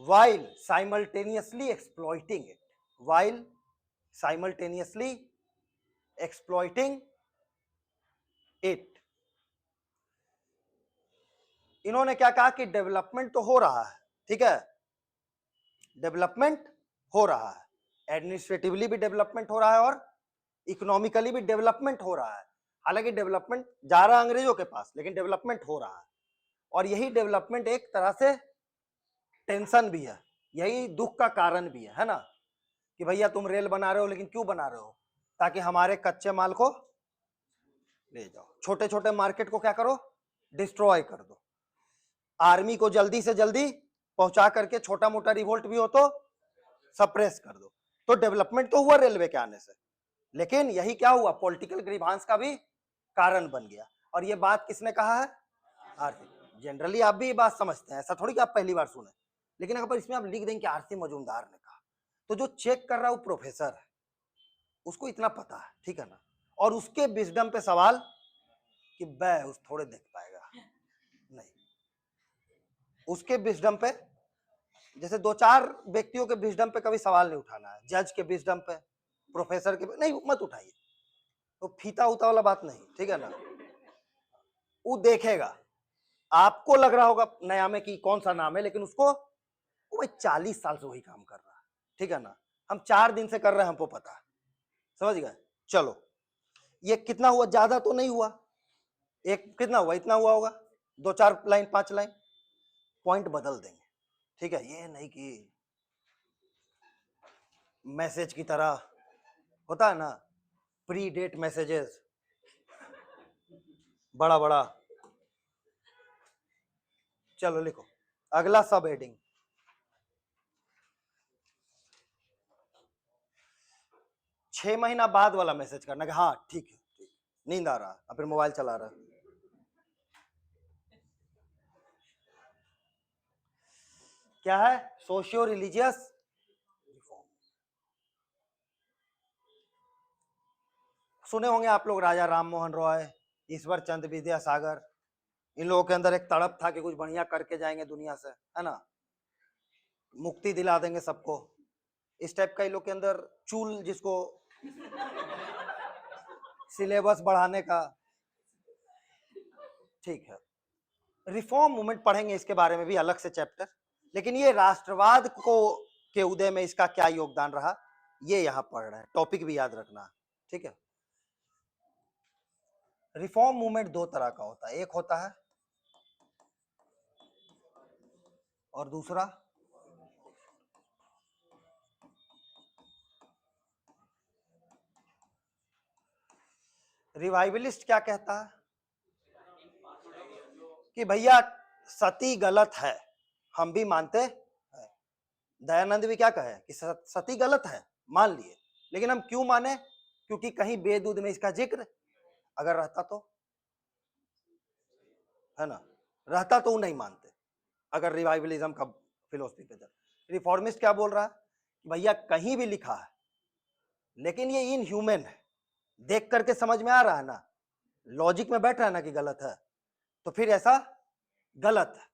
while simultaneously exploiting it. इन्होंने क्या कहा कि डेवलपमेंट तो हो रहा है, ठीक है, डेवलपमेंट हो रहा है, एडमिनिस्ट्रेटिवली भी डेवलपमेंट हो रहा है और इकोनॉमिकली भी डेवलपमेंट हो रहा है। हालांकि डेवलपमेंट जा रहा है अंग्रेजों के पास, लेकिन डेवलपमेंट हो रहा है। और यही डेवलपमेंट एक तरह से टेंशन भी है, यही दुख का कारण भी है ना, कि भैया तुम रेल बना रहे हो, लेकिन क्यों बना रहे हो? ताकि हमारे कच्चे माल को ले जाओ, छोटे छोटे मार्केट को क्या करो, डिस्ट्रॉय कर दो, आर्मी को जल्दी से जल्दी पहुंचा करके छोटा मोटा रिवोल्ट भी हो तो सप्रेस कर दो। तो डेवलपमेंट तो हुआ रेलवे के आने से, लेकिन यही क्या हुआ, पॉलिटिकल ग्रीवांस का भी कारण बन गया। और ये बात किसने कहा है? आरसी। जनरली आप भी ये बात समझते हैं, ऐसा थोड़ी कि आप पहली बार सुने, लेकिन अगर इसमें आप लिख देंगे कि आरसी मजूमदार ने कहा, तो जो चेक कर रहा है वो प्रोफेसर है, उसको इतना पता है, ठीक है ना, और उसके विजडम पे सवाल कि बै उस थोड़े देख पाएगा, नहीं, उसके विजडम पे, जैसे दो चार व्यक्तियों के विजडम पे कभी सवाल नहीं उठाना है, जज के विजडम पे, प्रोफेसर के नहीं, मत उठाइए, तो फीता उता वाला बात नहीं, ठीक है ना। वो देखेगा, आपको लग रहा होगा नया में कि कौन सा नाम है, लेकिन उसको वो भाई 40 साल से वही काम कर रहा है, ठीक है ना, हम 4 दिन से कर रहे हैं, हमको पता है, समझ गए। चलो, ये कितना हुआ, ज्यादा तो नहीं हुआ, एक कितना हुआ, इतना हुआ होगा, 2-4 लाइन 5 लाइन, पॉइंट बदल देंगे, ठीक है। ये नहीं कि मैसेज की तरह होता है ना, प्री डेट मैसेजेस बड़ा बड़ा। चलो लिखो अगला सब हेडिंग, 6 महीना बाद वाला मैसेज करना कि हाँ ठीक है, ठीक, नींद आ रहा है, अब फिर मोबाइल चला रहा है। क्या है? Socio religious reform. सुने होंगे आप लोग राजा राम मोहन रॉय, ईश्वर चंद्र विद्यासागर, इन लोगों के अंदर एक तड़प था कि कुछ बढ़िया करके जाएंगे दुनिया से, है ना, मुक्ति दिला देंगे सबको, इस टाइप का इन लोग के अंदर चूल, जिसको सिलेबस बढ़ाने का, ठीक है। रिफॉर्म मूवमेंट पढ़ेंगे, इसके बारे में भी अलग से चैप्टर, लेकिन ये राष्ट्रवाद को के उदय में इसका क्या योगदान रहा, ये यहां पढ़ रहे हैं, टॉपिक भी याद रखना, ठीक है। रिफॉर्म मूवमेंट 2 तरह का होता है, एक होता है और दूसरा रिवाइवलिस्ट। क्या कहता है कि भैया सती गलत है, हम भी मानते हैं, दयानंद भी क्या कहे कि सती गलत है, मान लिए, लेकिन हम क्यों माने, क्योंकि कहीं वेद उद में इसका जिक्र अगर रहता तो, है ना, रहता तो वो नहीं मानते, अगर रिवाइवलिज्म का फिलोसफी पे चल। रिफॉर्मिस्ट क्या बोल रहा है कि भैया कहीं भी लिखा है, लेकिन ये इनह्यूमन है, देख करके समझ में आ रहा है ना, लॉजिक में बैठ रहा है ना कि गलत है, तो फिर ऐसा गलत है।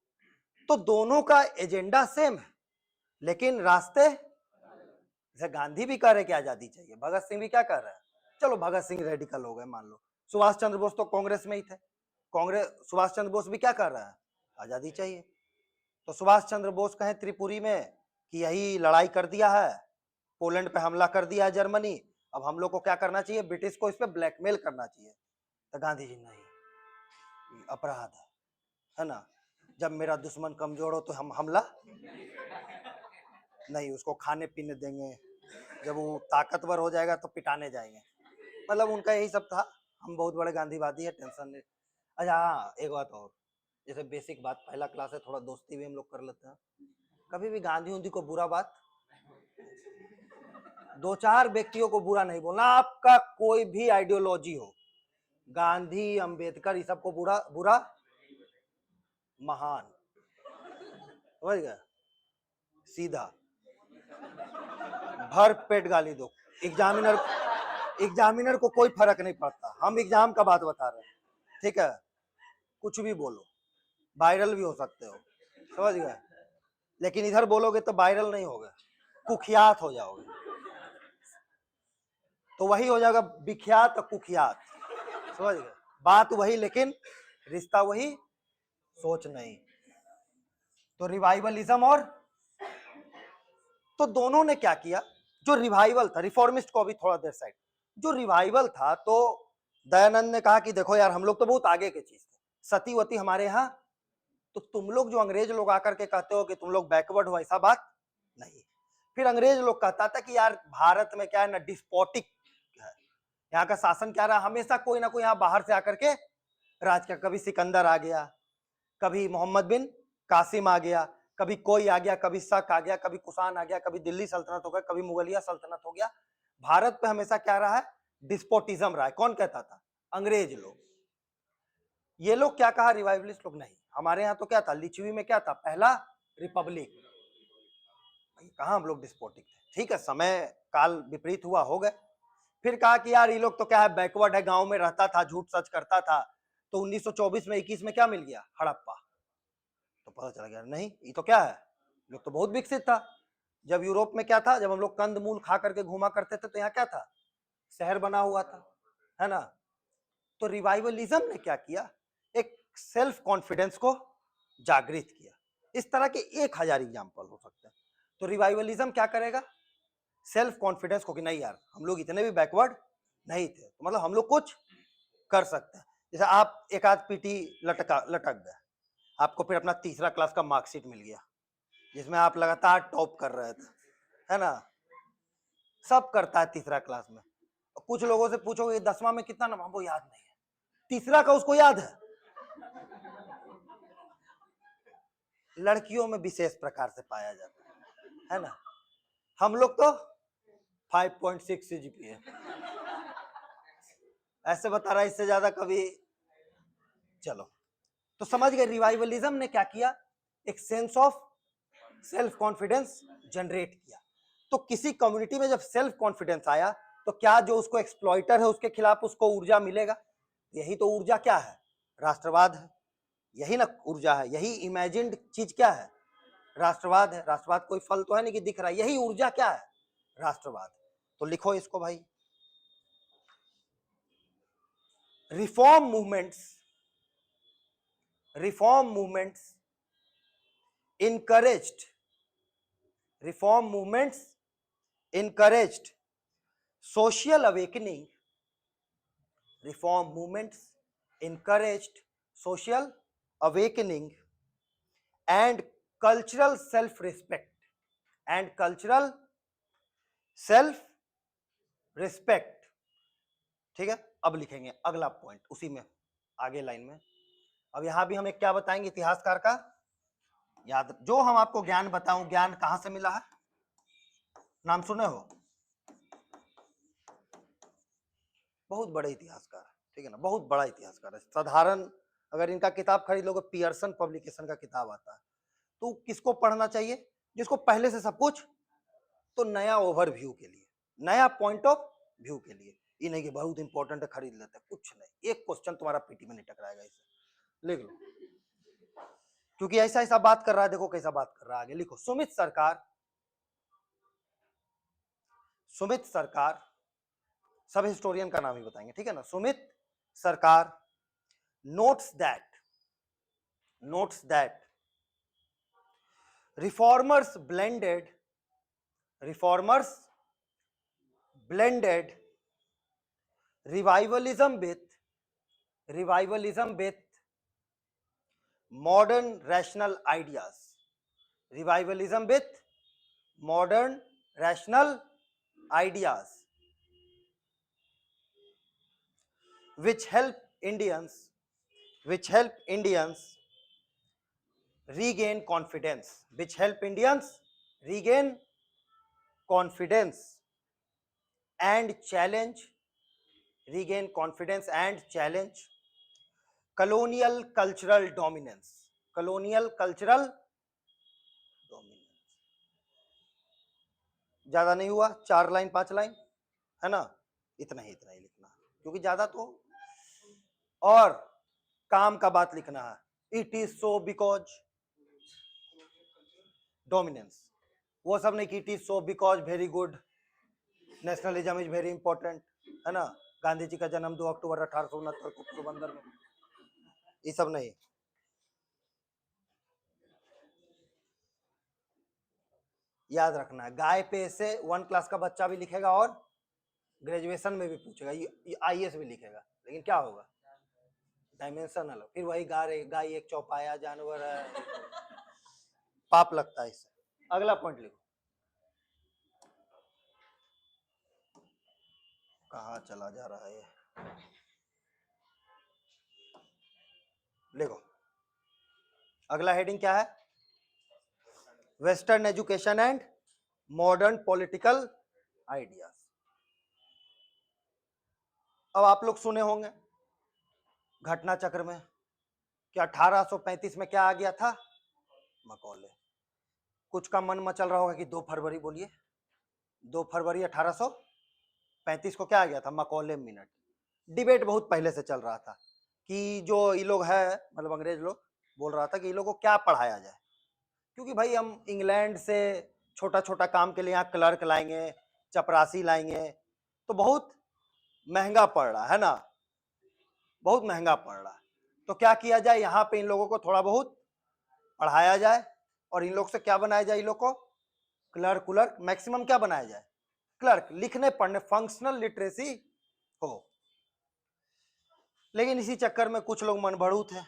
तो दोनों का एजेंडा सेम है, लेकिन रास्ते, जैसे गांधी भी कह रहे कि आजादी चाहिए, भगत सिंह भी क्या कह रहे हैं, चलो भगत सिंह रेडिकल हो गए मान लो, सुभाष चंद्र बोस तो कांग्रेस में ही थे, कांग्रेस, सुभाष चंद्र बोस भी क्या कर रहे हैं, आजादी चाहिए। तो सुभाष चंद्र बोस कहें त्रिपुरी में कि यही लड़ाई कर दिया है, पोलैंड पे हमला कर दिया है जर्मनी, अब हम लोग को क्या करना चाहिए, ब्रिटिश को इस पे ब्लैकमेल करना चाहिए। तो गांधी जी नहीं, अपराध है ना, जब मेरा दुश्मन कमजोर हो तो हम हमला नहीं, उसको खाने पीने देंगे, जब वो ताकतवर हो जाएगा तो पिटाने जाएंगे, मतलब उनका यही सब था। हम बहुत बड़े गांधीवादी है, टेंशन नहीं। अच्छा हाँ, एक बात और, जैसे बेसिक बात, पहला क्लास है, थोड़ा दोस्ती भी हम लोग कर लेते हैं, कभी भी गांधी उंधी को बुरा बात, 2-4 व्यक्तियों को बुरा नहीं बोलना, आपका कोई भी आइडियोलॉजी हो, गांधी अंबेडकर ये सबको बुरा बुरा, महान, समझ गया, सीधा भर पेट गाली दो, एग्जामिनर एग्जामिनर को कोई फर्क नहीं पड़ता, हम एग्जाम का बात बता रहे हैं, ठीक है। कुछ भी बोलो, वायरल भी हो सकते हो, समझ गए, लेकिन इधर बोलोगे तो वायरल नहीं होगा, कुख्यात हो जाओगे। तो वही हो जाएगा, विख्यात और कुख्यात, समझ गए, बात वही लेकिन रिश्ता वही, सोच नहीं। तो रिवाइवलिज्म और, तो दोनों ने क्या किया, जो रिवाइवल था, रिफॉर्मिस्ट को अभी थोड़ा देर साइड, जो रिवाइवल था, तो दयानंद ने कहा कि देखो यार हम लोग तो बहुत आगे की चीज थे, सती वती हमारे यहाँ, तो तुम लोग जो अंग्रेज लोग आकर के कहते हो कि तुम लोग बैकवर्ड हो, ऐसा बात नहीं। फिर अंग्रेज लोग कहता था कि यार भारत में क्या है ना, डिस्पोटिक है, यहाँ का शासन क्या रहा, हमेशा कोई ना कोई यहाँ बाहर से आकर के राज का, कभी सिकंदर आ गया, कभी मोहम्मद बिन कासिम आ गया, कभी कोई आ गया, कभी शक आ गया, कभी कुषाण आ गया, कभी दिल्ली सल्तनत हो गया, कभी मुगलिया सल्तनत हो गया। भारत पे हमेशा क्या रहा है, डिस्पोटिज्म रहा है। कौन कहता था, अंग्रेज लोग। ये लोग क्या कहा, रिवाइवलिस्ट लोग, नहीं हमारे यहाँ तो क्या था, लिच्छवी में क्या था, पहला रिपब्लिक, कहा हम लोग डिस्पोटिक थे, ठीक है, समय काल विपरीत हुआ, हो गए। फिर कहा कि यार ये लोग तो क्या है, बैकवर्ड है, गांव में रहता था, झूठ सच करता था, तो 1924 में 21 में क्या मिल गया, हड़प्पा, तो पता चला गया नहीं ये तो क्या है, लोग तो बहुत विकसित था। जब यूरोप में क्या था, जब हम लोग कंद मूल खा करके घुमा करते थे, तो यहाँ क्या था, शहर बना हुआ था, है ना। तो रिवाइवलिज्म ने क्या किया, एक सेल्फ कॉन्फिडेंस को जागृत किया। इस तरह के 1000 एग्जाम्पल हो सकते हैं। तो रिवाइवलिज्म क्या करेगा, सेल्फ कॉन्फिडेंस को, कि नहीं यार हम लोग इतने भी बैकवर्ड नहीं थे, तो मतलब हम लोग कुछ कर सकते हैं। जैसे आप एक आध पीटी लटक गए, आपको फिर अपना तीसरा क्लास का मार्कशीट मिल गया, जिसमें आप लगातार टॉप कर रहे थे, है ना, सब करता है तीसरा क्लास में। कुछ लोगों से पूछोगे 10वां में कितना नंबर, वो याद नहीं है, तीसरा का उसको याद है। लड़कियों में विशेष प्रकार से पाया जाता है ना, हम लोग तो 5.6 सीजीपीए, ऐसे बता रहा है, इससे ज्यादा कभी, चलो। तो समझ गए, रिवाइवलिज्म ने क्या किया, एक sense of self confidence generate किया। तो किसी कम्युनिटी में जब सेल्फ कॉन्फिडेंस आया, तो क्या जो उसको एक्सप्लॉइटर है उसके खिलाफ उसको ऊर्जा मिलेगा, यही तो ऊर्जा क्या है, राष्ट्रवाद है, यही ना ऊर्जा है, यही इमेजिन्ड चीज क्या है, राष्ट्रवाद है। राष्ट्रवाद कोई फल तो है नहीं कि दिख रहा है, यही ऊर्जा क्या है, राष्ट्रवाद। तो लिखो इसको भाई, reform movements, reform movements encouraged, reform movements encouraged social awakening, reform movements encouraged social awakening and cultural self respect, and cultural self respect, ठीक है। अब लिखेंगे अगला पॉइंट उसी में, आगे लाइन में। अब यहां भी हम एक क्या बताएंगे, इतिहासकार का याद, जो हम आपको ज्ञान बताऊं, ज्ञान कहां से मिला है, नाम सुने हो, बहुत बड़े इतिहासकार है, ठीक है ना, बहुत बड़ा इतिहासकार है। साधारण अगर इनका किताब खरीद लोगे, पियर्सन पब्लिकेशन का किताब आता है, तो किसको पढ़ना चाहिए, जिसको पहले से सब कुछ, तो नया ओवरव्यू के लिए, नया पॉइंट ऑफ व्यू के लिए, ये नहीं कि बहुत इंपॉर्टेंट है खरीद लेते हैं, कुछ नहीं, एक क्वेश्चन तुम्हारा पीटी में नहीं टकराएगा, इसे लिख लो, क्योंकि ऐसा ऐसा बात कर रहा है, देखो कैसा बात कर रहा है, आगे लिखो, सुमित सरकार, सुमित सरकार, सब हिस्टोरियन का नाम ही बताएंगे, ठीक है ना, सुमित सरकार notes that reformers blended revivalism with modern rational ideas, revivalism with modern rational ideas, which help Indians regain confidence, which help Indians regain confidence and challenge, regain confidence and challenge colonial cultural dominance, colonial cultural dominance। ज्यादा नहीं हुआ, 4 line 5 line, है ना, इतना ही लिखना, क्योंकि ज्यादा तो और काम का बात लिखना है। It is so because dominance, वो सब नहीं कि it is so because very good, nationalism is very important, है ना, गांधी जी का जन्म 2 अक्टूबर 1869 को पोरबंदर में, ये सब नहीं। याद रखना है, गाय पे से 1 क्लास का बच्चा भी लिखेगा और ग्रेजुएशन में भी पूछेगा, ये आईएएस भी लिखेगा, लेकिन क्या होगा, डायमेंशन अलग, फिर वही गाय एक चौपाया जानवर है, पाप लगता है इससे। अगला पॉइंट लिखो, कहाँ चला जा रहा है ये, देखो अगला हेडिंग क्या है, western education and modern political ideas. अब आप लोग सुने होंगे घटना चक्र में कि 1835 में क्या आ गया था, मकौले। कुछ का मन मचल रहा होगा कि 2 फरवरी बोलिए, 2 फरवरी 1835 को क्या आ गया था, मकौले मिनट। डिबेट बहुत पहले से चल रहा था कि जो ये लोग है, मतलब अंग्रेज लोग बोल रहा था कि ये लोग को क्या पढ़ाया जाए, क्योंकि भाई हम इंग्लैंड से छोटा छोटा काम के लिए यहाँ क्लर्क लाएंगे, चपरासी लाएंगे, तो बहुत महंगा पड़ रहा है ना, बहुत महंगा पड़ रहा है। तो क्या किया जाए, यहाँ पे इन लोगों को थोड़ा बहुत पढ़ाया जाए और इन लोग से क्या बनाया जाए, इन लोग को क्लर्क मैक्सिमम क्या बनाया जाए, क्लर्क, लिखने पढ़ने फंक्शनल लिटरेसी हो। लेकिन इसी चक्कर में कुछ लोग मनभड़ू थे,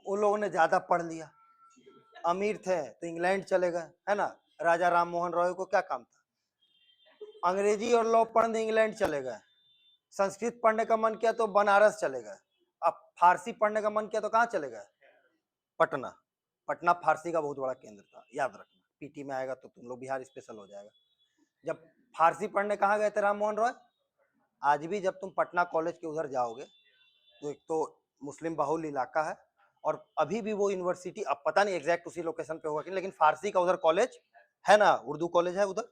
उन लोगों ने ज्यादा पढ़ लिया, अमीर थे तो इंग्लैंड चले गए, है ना, राजा राम मोहन रॉय को क्या काम था, अंग्रेजी और लॉ पढ़ने इंग्लैंड चले गए, संस्कृत पढ़ने का मन किया तो बनारस चले गए, अब फारसी पढ़ने का मन किया तो कहाँ चले गए, पटना। पटना फारसी का बहुत बड़ा केंद्र था, याद रखना, पीटी में आएगा तो तुम लोग बिहार स्पेशल हो जाएगा। जब फारसी पढ़ने कहाँ गए थे राम मोहन रॉय, आज भी जब तुम पटना कॉलेज के उधर जाओगे तो एक तो मुस्लिम बहुल इलाका है, और अभी भी वो यूनिवर्सिटी, अब पता नहीं एग्जैक्ट उसी लोकेशन पे होगा कि, लेकिन फारसी का उधर कॉलेज है ना, उर्दू कॉलेज है उधर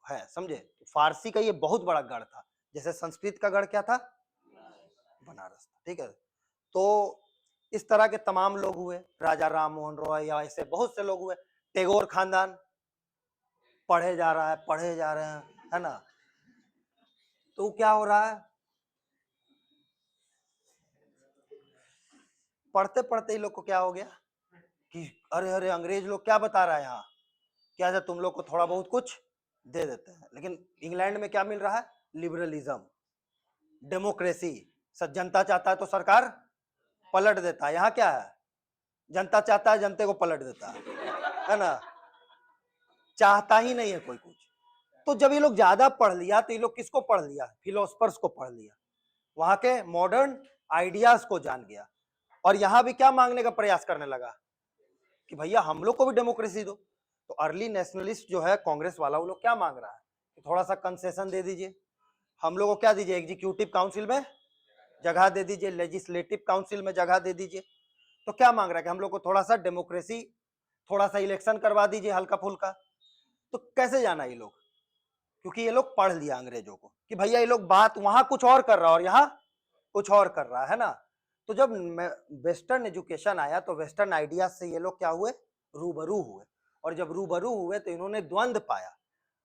है, समझे, फारसी का ये बहुत बड़ा गढ़ था, जैसे संस्कृत का गढ़ क्या था, बनारस था, ठीक है। तो इस तरह के तमाम लोग हुए, राजा राम मोहन रॉय या ऐसे बहुत से लोग हुए, टैगोर खानदान पढ़े जा रहा है, पढ़े जा रहे हैं, है ना। तो क्या हो रहा है, पढ़ते पढ़ते ही लोग को क्या हो गया कि अरे अरे अंग्रेज लोग क्या बता रहा है यहाँ, क्या तुम लोग को थोड़ा बहुत कुछ दे देते हैं। लेकिन इंग्लैंड में क्या मिल रहा है, लिबरलिज्म, डेमोक्रेसी, जनता चाहता है तो सरकार पलट देता है, यहाँ क्या है, जनता चाहता है जनते को पलट देता है ना, चाहता ही नहीं है कोई कुछ। तो जब ये लोग ज्यादा पढ़ लिया तो ये लोग किसको पढ़ लिया, फिलोसफर्स को पढ़ लिया, वहां के मॉडर्न आइडियाज को जान गया, और यहां भी क्या मांगने का प्रयास करने लगा कि भैया हम लोग को भी डेमोक्रेसी दो। तो अर्ली नेशनलिस्ट जो है कांग्रेस वाला, वो लोग क्या मांग रहा है कि थोड़ा सा कंसेशन दे दीजिए, हम लोग को क्या दीजिए, एग्जीक्यूटिव काउंसिल में जगह दे दीजिए, लेजिस्लेटिव काउंसिल में जगह दे दीजिए। तो क्या मांग रहा है कि हम लोग को थोड़ा सा डेमोक्रेसी, थोड़ा सा इलेक्शन करवा दीजिए हल्का फुल्का। तो कैसे जाना ये लोग, क्योंकि ये लोग पढ़ लिया अंग्रेजों को कि भैया ये लोग बात वहां कुछ और कर रहा है और यहाँ कुछ और कर रहा है ना। तो जब वेस्टर्न एजुकेशन आया तो वेस्टर्न आइडियाज से ये लोग क्या हुए, रूबरू हुए, और जब रूबरू हुए तो इन्होंने द्वंद्व पाया,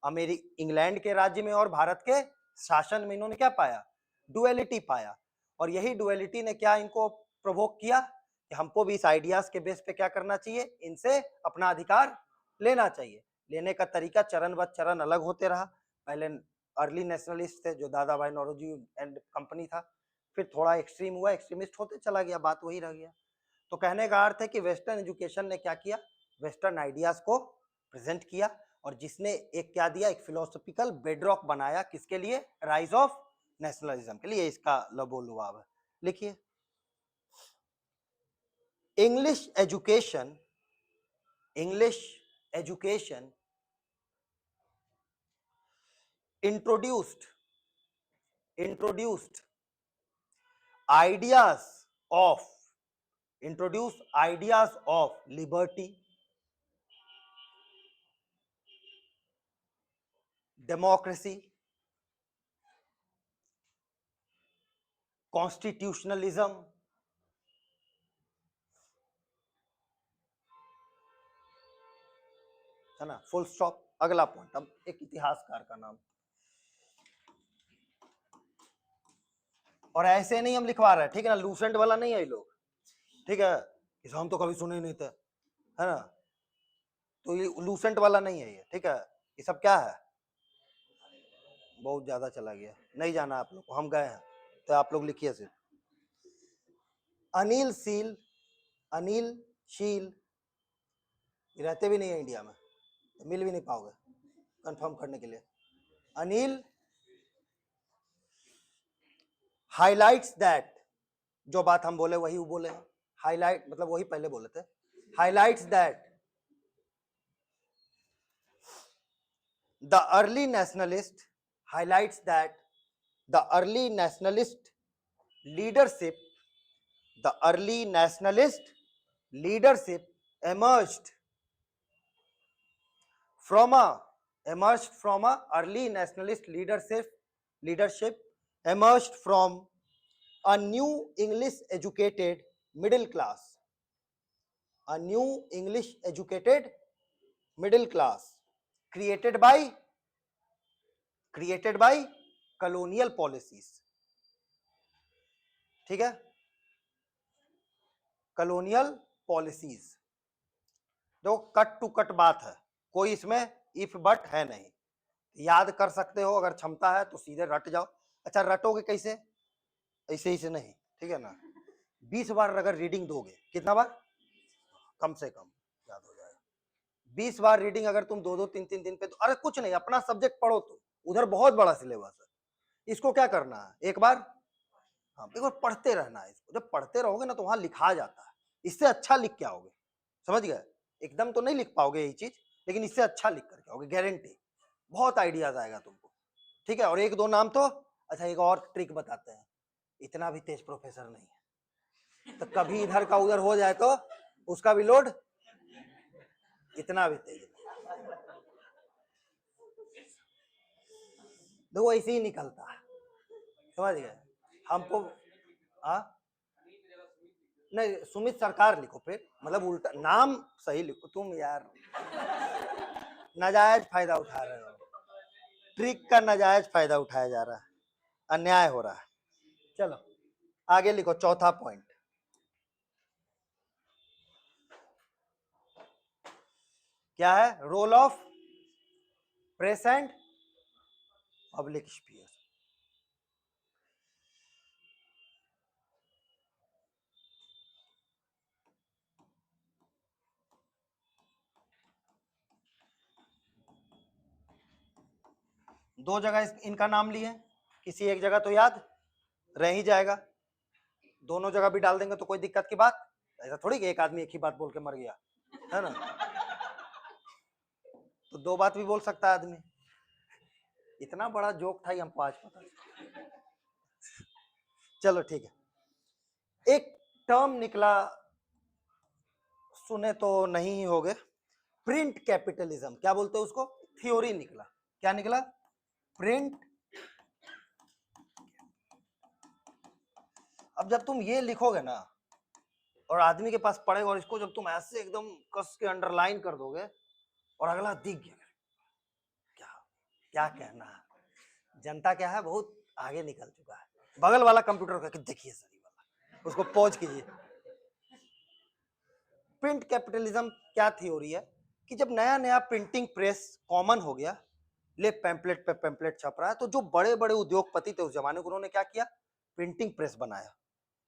इंग्लैंड के राज्य में और भारत के शासन में इन्होंने क्या पाया, डुअलिटी पाया। और यही डुअलिटी ने क्या इनको प्रोवोक किया कि हमको भी इस आइडियाज के बेस पे क्या करना चाहिए, इनसे अपना अधिकार लेना चाहिए। लेने का तरीका चरण ब चरण अलग होते रहा, पहले अर्ली नेशनलिस्ट थे जो दादा भाई नौरोजी एंड कंपनी था, फिर थोड़ा एक्सट्रीम हुआ, एक्सट्रीमिस्ट होते चला गया, बात वही रह गया। तो कहने का अर्थ है कि वेस्टर्न एजुकेशन ने क्या किया, वेस्टर्न आइडियाज को प्रेजेंट किया, और जिसने एक क्या दिया, एक फिलोसॉफिकल बेडरॉक बनाया, किसके लिए, राइज ऑफ नेशनलिज्म के लिए। इसका लबोलुआब है, लिखिए, English education, English education introduced ideas of introduced ideas of liberty, democracy, constitutionalism, है ना, फुल स्टॉप। अगला पॉइंट, अब एक इतिहासकार का नाम, और ऐसे नहीं हम लिखवा रहे हैं, ठीक है ना, लूसेंट वाला नहीं है ये लोग, ठीक है, इस हम तो कभी सुने ही नहीं थे, है ना, तो ये लूसेंट वाला नहीं है ये, ठीक है, ये सब क्या है, बहुत ज्यादा चला गया, नहीं जाना आप लोग को, हम गए हैं, तो आप लोग लिखिए सिर्फ अनिल शील, अनिल शील, रहते भी नहीं है इंडिया में, तो मिल भी नहीं पाओगे कंफर्म करने के लिए। अनिल हाइलाइट्स दैट, जो बात हम बोले वही वो बोले हैं, हाईलाइट मतलब वही पहले बोले थे, highlights that the early nationalist, highlights that the early nationalist leadership, the early nationalist leadership emerged from a early nationalist leadership emerged from a new English educated middle class, a new English educated middle class created by colonial policies, ठीक है, colonial policies, जो cut to cut बात है, कोई इसमें if but है नहीं, याद कर सकते हो अगर क्षमता है तो सीधे रट जाओ। अच्छा रटोगे कैसे, ऐसे ही से नहीं, ठीक है ना, 20 बार अगर रीडिंग दोगे, कितना बार, कम से कम याद हो जाएगा, 20 बार रीडिंग अगर तुम 2-2 3-3 दिन पे, तो अरे कुछ नहीं, अपना सब्जेक्ट पढ़ो, तो उधर बहुत बड़ा सिलेबस है, इसको क्या करना है, एक बार, हाँ एक बार पढ़ते रहना है इसको, जब पढ़ते रहोगे ना तो वहां लिखा जाता है, इससे अच्छा लिख के आओगे, समझ गए, एकदम तो नहीं लिख पाओगे यही चीज, लेकिन इससे अच्छा लिख करके आओगे, गारंटी, बहुत आइडियाज आएगा तुमको, ठीक है। और एक दो नाम तो, अच्छा एक और ट्रिक बताते हैं, इतना भी तेज प्रोफेसर नहीं है, तो कभी इधर का उधर हो जाए तो उसका भी लोड, इतना भी तेज देखो ऐसे ही निकलता है, समझ गए हमको, हाँ नहीं सुमित सरकार लिखो फिर, मतलब उल्टा नाम सही लिखो तुम यार, नाजायज फायदा उठा रहे हो, ट्रिक का नाजायज फायदा उठाया जा रहा है, अन्याय हो रहा है। चलो आगे लिखो, चौथा पॉइंट क्या है, role of press and public sphere, दो जगह इनका नाम लिए, किसी एक जगह तो याद रह ही जाएगा, दोनों जगह भी डाल देंगे तो कोई दिक्कत की बात, ऐसा थोड़ी कि एक आदमी एक ही बात बोल के मर गया, है ना, तो दो बात भी बोल सकता है आदमी, इतना बड़ा जोक था हमको आज पता। चलो ठीक है, एक टर्म निकला, सुने तो नहीं ही होगे, प्रिंट कैपिटलिज्म, क्या बोलते हैं उसको, थ्योरी निकला, क्या निकला, प्रिंट, अब जब तुम ये लिखोगे ना और आदमी के पास पड़ेगा, और इसको जब तुम ऐसे एकदम कस के अंडरलाइन कर दोगे और अगला दिख गया, क्या क्या कहना है, जनता क्या है बहुत आगे निकल चुका है, बगल वाला कंप्यूटर का देखिए सही वाला, उसको पॉज कीजिए। प्रिंट कैपिटलिज्म क्या थ्योरी है कि जब नया नया प्रिंटिंग प्रेस कॉमन हो गया, ले पैम्पलेट पे पैम्पलेट छप रहा है, तो जो बड़े बड़े उद्योगपति थे उस जमाने को, उन्होंने क्या किया, प्रिंटिंग प्रेस बनाया,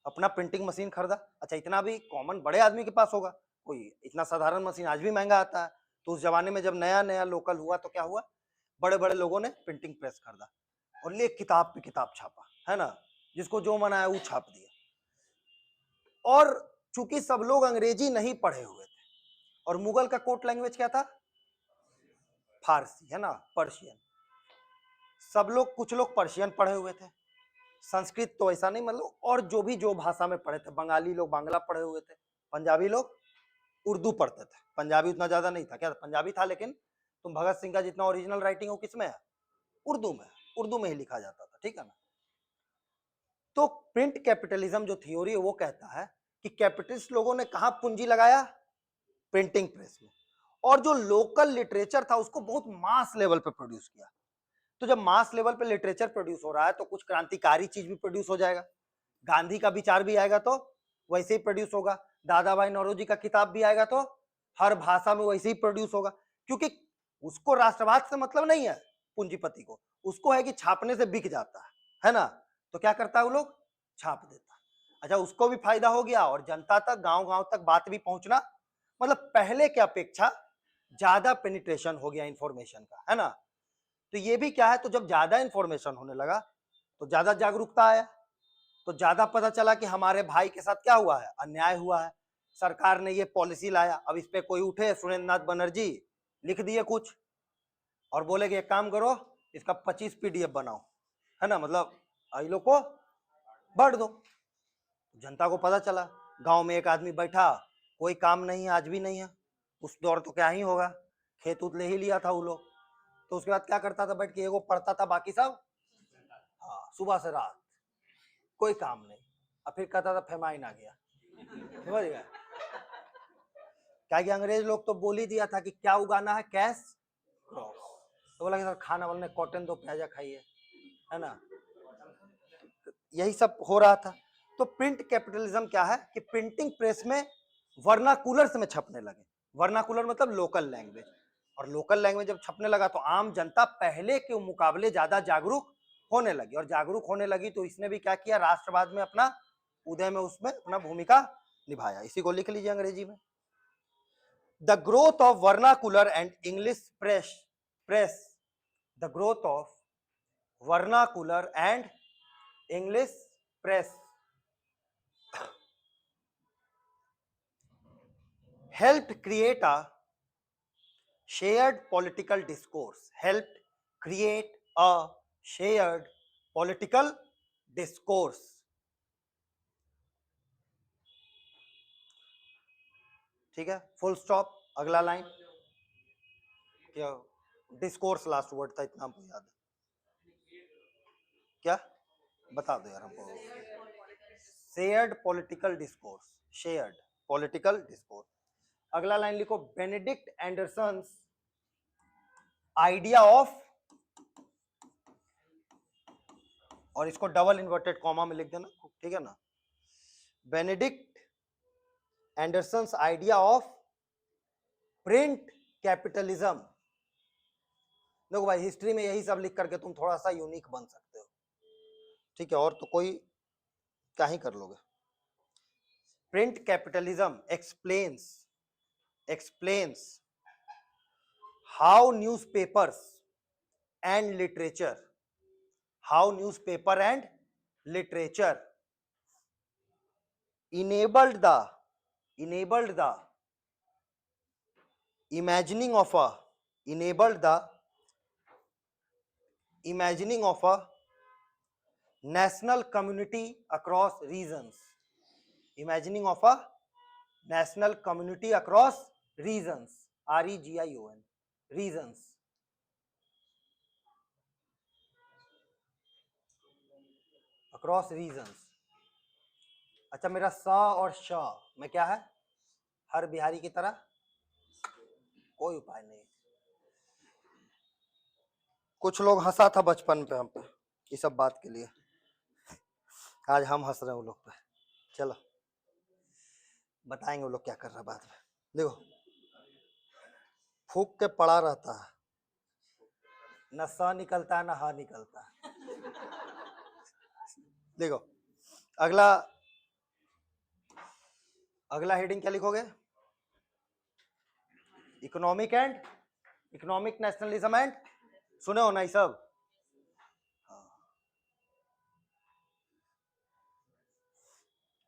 अपना प्रिंटिंग मशीन खरीदा। अच्छा इतना भी कॉमन बड़े आदमी के पास होगा, कोई इतना साधारण मशीन आज भी महंगा आता है, तो उस जमाने में जब नया नया लोकल हुआ तो क्या हुआ, बड़े बड़े लोगों ने प्रिंटिंग प्रेस खरीदा और ले किताब पे किताब छापा, है ना, जिसको जो मना है वो छाप दिया। और चूंकि सब लोग अंग्रेजी नहीं पढ़े हुए थे, और मुगल का कोर्ट लैंग्वेज क्या था, फारसी, है ना, पर्शियन, सब लोग, कुछ लोग पर्शियन पढ़े हुए थे, संस्कृत तो ऐसा नहीं, मतलब और जो भी जो भाषा में पढ़े थे, बंगाली लोग बांग्ला पढ़े हुए थे, पंजाबी लोग उर्दू पढ़ते थे, पंजाबी उतना ज्यादा नहीं था, क्या पंजाबी था, लेकिन तुम भगत सिंह का जितना ओरिजिनल राइटिंग हो किसमें है, उर्दू में, उर्दू में ही लिखा जाता था, ठीक है ना। तो प्रिंट कैपिटलिज्म जो थ्योरी है वो कहता है कि कैपिटलिस्ट लोगों ने कहां पूंजी लगाया, प्रिंटिंग प्रेस में, और जो लोकल लिटरेचर था उसको बहुत मास लेवल पे प्रोड्यूस किया। तो जब मास लेवल पे लिटरेचर प्रोड्यूस हो रहा है तो कुछ क्रांतिकारी चीज भी प्रोड्यूस हो जाएगा, गांधी का विचार भी आएगा तो वैसे ही प्रोड्यूस होगा, दादा भाई नौरोजी का किताब भी आएगा तो हर भाषा में वैसे ही प्रोड्यूस होगा, क्योंकि उसको राष्ट्रवाद से मतलब नहीं है, पूंजीपति को उसको है कि छापने से बिक जाता है ना, तो क्या करता है वो लोग छाप देता। अच्छा, उसको भी फायदा हो गया और जनता तक, गांव गांव तक बात भी पहुंचना, मतलब पहले के अपेक्षा ज्यादा पेनिट्रेशन हो गया इंफॉर्मेशन का, है ना। तो ये भी क्या है, तो जब ज्यादा इंफॉर्मेशन होने लगा तो ज्यादा जागरूकता आया, तो ज्यादा पता चला कि हमारे भाई के साथ क्या हुआ है, अन्याय हुआ है, सरकार ने ये पॉलिसी लाया। अब इस पे कोई उठे, सुरेंद्र नाथ बनर्जी लिख दिए कुछ और बोले कि एक काम करो, इसका 25 पीडीएफ बनाओ, है ना, मतलब आई लोग को बांट दो। जनता को पता चला, गांव में एक आदमी बैठा, कोई काम नहीं है, आज भी नहीं है, उस दौर तो क्या ही होगा, खेत उत ले ही लिया था वो लोग, तो उसके बाद क्या करता था, बैठ के एगो पढ़ता था, बाकी सब हाँ सुबह से रात कोई काम नहीं, और फिर कहता था फेमाइन आ गया, समझ गया, क्या कि अंग्रेज लोग तो बोल ही दिया था कि क्या उगाना है, कैश क्रॉप, तो बोला कि सर खाना वाले कॉटन दो, प्याजा खाइए, है ना, यही सब हो रहा था। तो प्रिंट कैपिटलिज्म क्या है कि प्रिंटिंग प्रेस में वर्नाकुलर्स में छपने लगे, वर्नाकुलर मतलब लोकल लैंग्वेज, और लोकल लैंग्वेज जब छपने लगा तो आम जनता पहले के मुकाबले ज्यादा जागरूक होने लगी, और जागरूक होने लगी तो इसने भी क्या किया, राष्ट्रवाद में अपना उदय में उसमें अपना भूमिका निभाया। इसी को लिख लीजिए अंग्रेजी में, the growth of vernacular and English press the growth of vernacular and English press helped create a shared political discourse, helped create a shared political discourse। ठीक है, फुल स्टॉप, अगला लाइन क्या, डिस्कोर्स लास्ट वर्ड था, इतना हमको याद है, क्या बता दो यार हमको, shared political discourse, shared political discourse. अगला लाइन लिखो, बेनेडिक्ट एंडरसन आइडिया ऑफ, और इसको डबल इन्वर्टेड कॉमा में लिख देना, ठीक है ना, Benedict Anderson idea of print capitalism. देखो भाई, हिस्ट्री में यही सब लिख करके तुम थोड़ा सा यूनिक बन सकते हो, ठीक है, और तो कोई क्या ही कर लोगे। Print capitalism explains how newspapers and literature enabled the imagining of a national community across regions, imagining of a national community across regions, region, regions, across regions। अच्छा, मेरा स और श में क्या है, हर बिहारी की तरह कोई उपाय नहीं। कुछ लोग हंसा था बचपन पे हम पे इस सब बात के लिए, आज हम हंस रहे हैं वो लोग पे, चलो बताएंगे वो लोग क्या कर रहा है बाद में। देखो, फूक के पड़ा रहता है, न स निकलता है न ह निकलता है। देखो अगला हेडिंग क्या लिखोगे, इकोनॉमिक नेशनलिज्म एंड, सुने हो ना ये सब,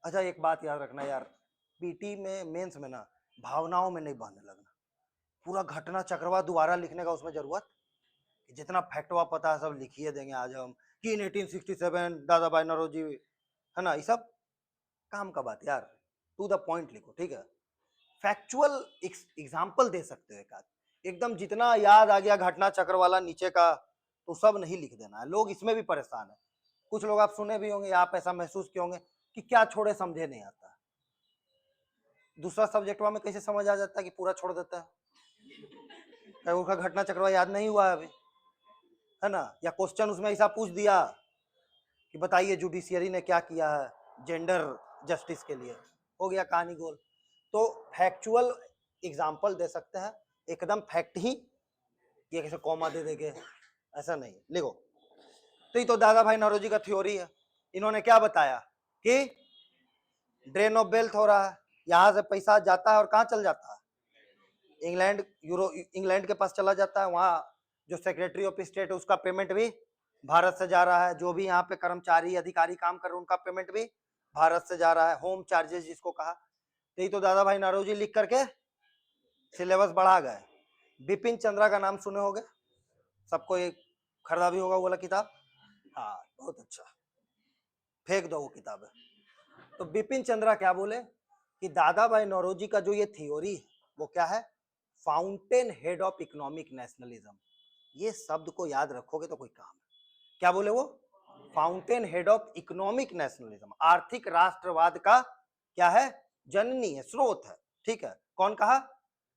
अच्छा एक बात याद रखना यार, पीटी में मेंस में ना भावनाओं में नहीं बहने लगना, पूरा घटना चक्रवात दोबारा लिखने का उसमें जरूरत, जितना फैक्टवा पता है सब लिखिए देंगे आज हम कि इन 1867 दादा भाई नौरोजी, है ना, ये सब काम का बात यार, टू द पॉइंट लिखो, ठीक है, फैक्चुअल एग्जाम्पल दे सकते हो एक आध, एकदम जितना याद आ गया घटना चक्र वाला नीचे का तो सब नहीं लिख देना है, लोग इसमें भी परेशान है, कुछ लोग आप सुने भी होंगे, आप ऐसा महसूस किए होंगे कि क्या छोड़े समझे नहीं आता। दूसरा सब्जेक्ट में कैसे समझ आ जाता है कि पूरा छोड़ देता है, उसका घटना चक्रवा याद नहीं हुआ अभी, है ना, या क्वेश्चन उसमें ऐसा पूछ दिया कि बताइए जुडिशियरी ने क्या किया है जेंडर जस्टिस के लिए, हो गया कहानी गोल। तो फैक्चुअल एग्जाम्पल दे सकते हैं, एकदम फैक्ट ही, ये कैसे कॉमा दे देंगे, ऐसा नहीं लिखो। तो ये तो दादा भाई नौरोजी का थ्योरी है। इन्होंने क्या बताया कि ड्रेन ऑफ वेल्थ हो रहा है, यहां से पैसा जाता है और कहां चल जाता है, इंग्लैंड, इंग्लैंड के पास चला जाता है, वहां जो सेक्रेटरी ऑफ स्टेट है उसका पेमेंट भी भारत से जा रहा है, जो भी यहाँ पे कर्मचारी अधिकारी काम कर रहे हैं उनका पेमेंट भी भारत से जा रहा है, होम चार्जेस जिसको कहा। यही तो दादा भाई नौरोजी लिख करके सिलेबस बढ़ा गए। बिपिन चंद्रा का नाम सुने होंगे, सबको एक खरीदा भी होगा वो वाला किताब, हाँ बहुत अच्छा, फेंक दो वो किताब है। तो बिपिन चंद्रा क्या बोले कि दादा भाई नौरोजी का जो ये थ्योरी है वो क्या है, fountain head of economic nationalism. ये शब्द को याद रखोगे तो कोई काम है। क्या बोले वो, fountain head of economic nationalism, आर्थिक राष्ट्रवाद का क्या है, जननी है, स्रोत है, ठीक है। कौन कहा,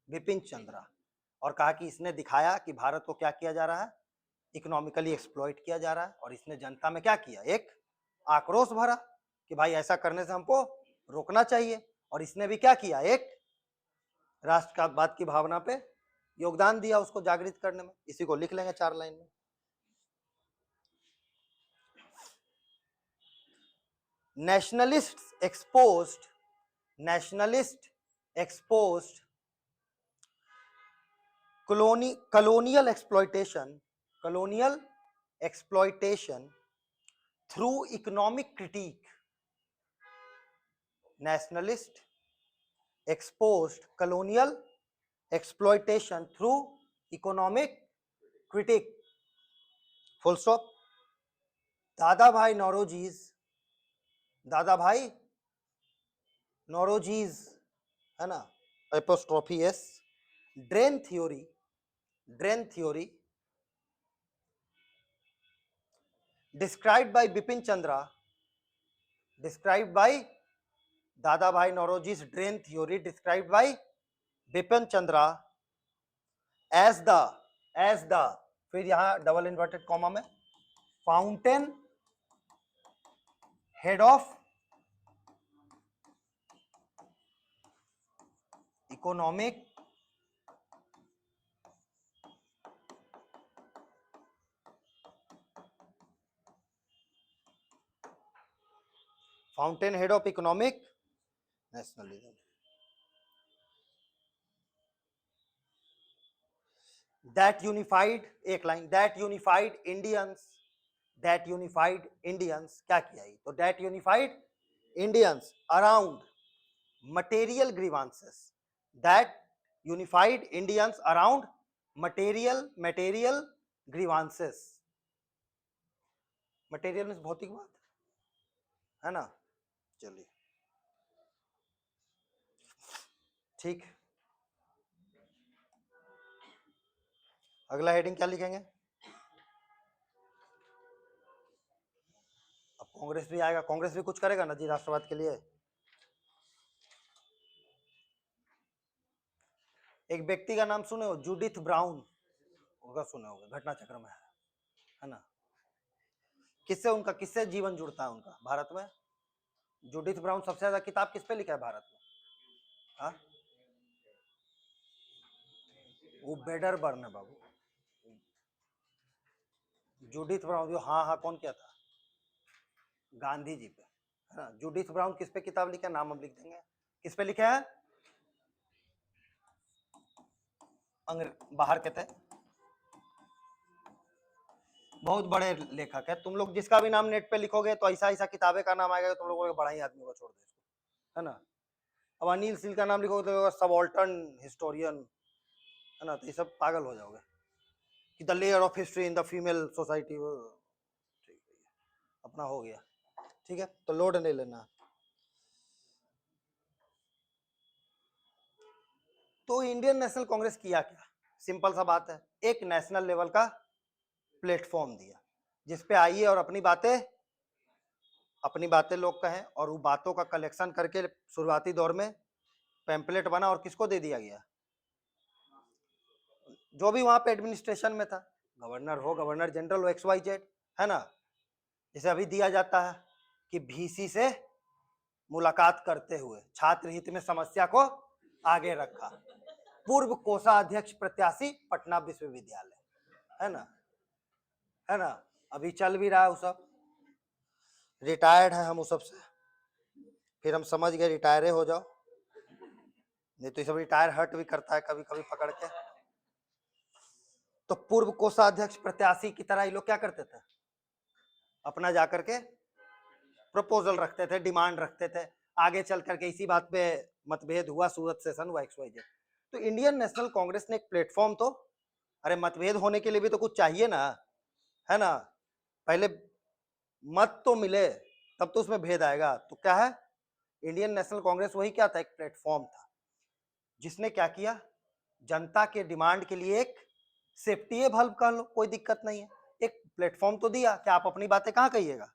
बिपिन चंद्रा। और कहा कि इसने दिखाया कि भारत को क्या किया जा रहा है, इकोनॉमिकली एक्सप्लॉइट किया जा रहा है, और इसने जनता में क्या किया, एक आक्रोश भरा कि भाई ऐसा करने से हमको रोकना चाहिए, और इसने भी क्या किया, एक राष्ट्रवाद की भावना पे योगदान दिया उसको जागृत करने में। इसी को लिख लेंगे 4 लाइन में। nationalists exposed colonial exploitation through economic critique. Nationalists exposed colonial exploitation through economic critique. Full stop. दादा भाई नौरोजीज है ना, apostrophe S, drain theory described by Dadabhai Naoroji's drain theory described by Bipin Chandra as the फिर यहां डबल इन्वर्टेड कॉमा में fountain head of economic nationalism. That unified, एक line, that unified Indians क्या किया, तो that unified Indians around material grievances, that unified Indians around material grievances. Material means भौतिक बात है ना। चलिए ठीक, अगला हेडिंग क्या लिखेंगे, अब कांग्रेस भी आएगा, कांग्रेस भी कुछ करेगा ना जी राष्ट्रवाद के लिए। एक व्यक्ति का नाम सुने हो, जूडिथ ब्राउन, होगा सुने होगा, घटना चक्र में है ना। किससे जीवन जुड़ता है उनका भारत में, जूडिथ ब्राउन सबसे ज्यादा किताब किस पे लिखा है भारत में, हाँ वो बेडर बर्न है बाबू, जूडिथ ब्राउन जो, हाँ कौन क्या था, गांधी जी पे, है ना। जूडिथ ब्राउन किस पे किताब लिखा है, नाम हम लिख देंगे, किस पे लिखा है, बाहर के थे, बहुत बड़े लेखक है। तुम लोग जिसका भी नाम नेट पे लिखोगे तो ऐसा किताबें का नाम आएगा, तुम लोगों को बड़ा ही आदमी को छोड़ दो इसको, है ना। अब अनिल सिल का नाम लिखोगे तो सबॉल्टर्न हिस्टोरियन, है ना, तो ये सब पागल हो जाओगे कि the layer of history in the female society, ठीक है अपना हो गया, ठीक है, तो लोड नहीं लेना। तो इंडियन नेशनल कांग्रेस किया क्या, सिंपल सा बात है, एक नेशनल लेवल का प्लेटफॉर्म दिया जिसपे आइए और अपनी बातें अपनी बातें लोग कहें और वो बातों का कलेक्शन करके शुरुआती दौर में पैम्पलेट बना और किसको दे दिया गया, जो भी वहां पे एडमिनिस्ट्रेशन में था, गवर्नर हो, गवर्नर जनरल हो, XYZ, है ना। जैसे अभी दिया जाता है कि VC से मुलाकात करते हुए छात्र हित में समस्या को आगे रखा, पूर्व कोषाध्यक्ष प्रत्याशी पटना विश्वविद्यालय, है ना, है ना। अभी चल भी रहा है वो सब, रिटायर्ड है हम उस सब से, फिर हम समझ गए रिटायरे हो जाओ, नहीं तो ये सब रिटायर हर्ट भी करता है कभी कभी पकड़ के। तो पूर्व कोषाध्यक्ष प्रत्याशी की तरह ये लोग क्या करते थे, अपना जाकर के प्रपोजल रखते थे, डिमांड रखते थे, आगे चल करके इसी बात पे मतभेद हुआ, सूरत सेशन हुआ, XYZ। तो इंडियन नेशनल कांग्रेस ने एक प्लेटफॉर्म, तो अरे मतभेद होने के लिए भी तो कुछ चाहिए ना, है ना, पहले मत तो मिले तब तो उसमें भेद आएगा। तो क्या है, इंडियन नेशनल कांग्रेस वही क्या था, एक प्लेटफॉर्म था जिसने क्या किया, जनता के डिमांड के लिए एक सेफ्टी बल्ब कह लो, कोई दिक्कत नहीं है, एक प्लेटफॉर्म तो दिया कि आप अपनी बातें कहाँ कहिएगा,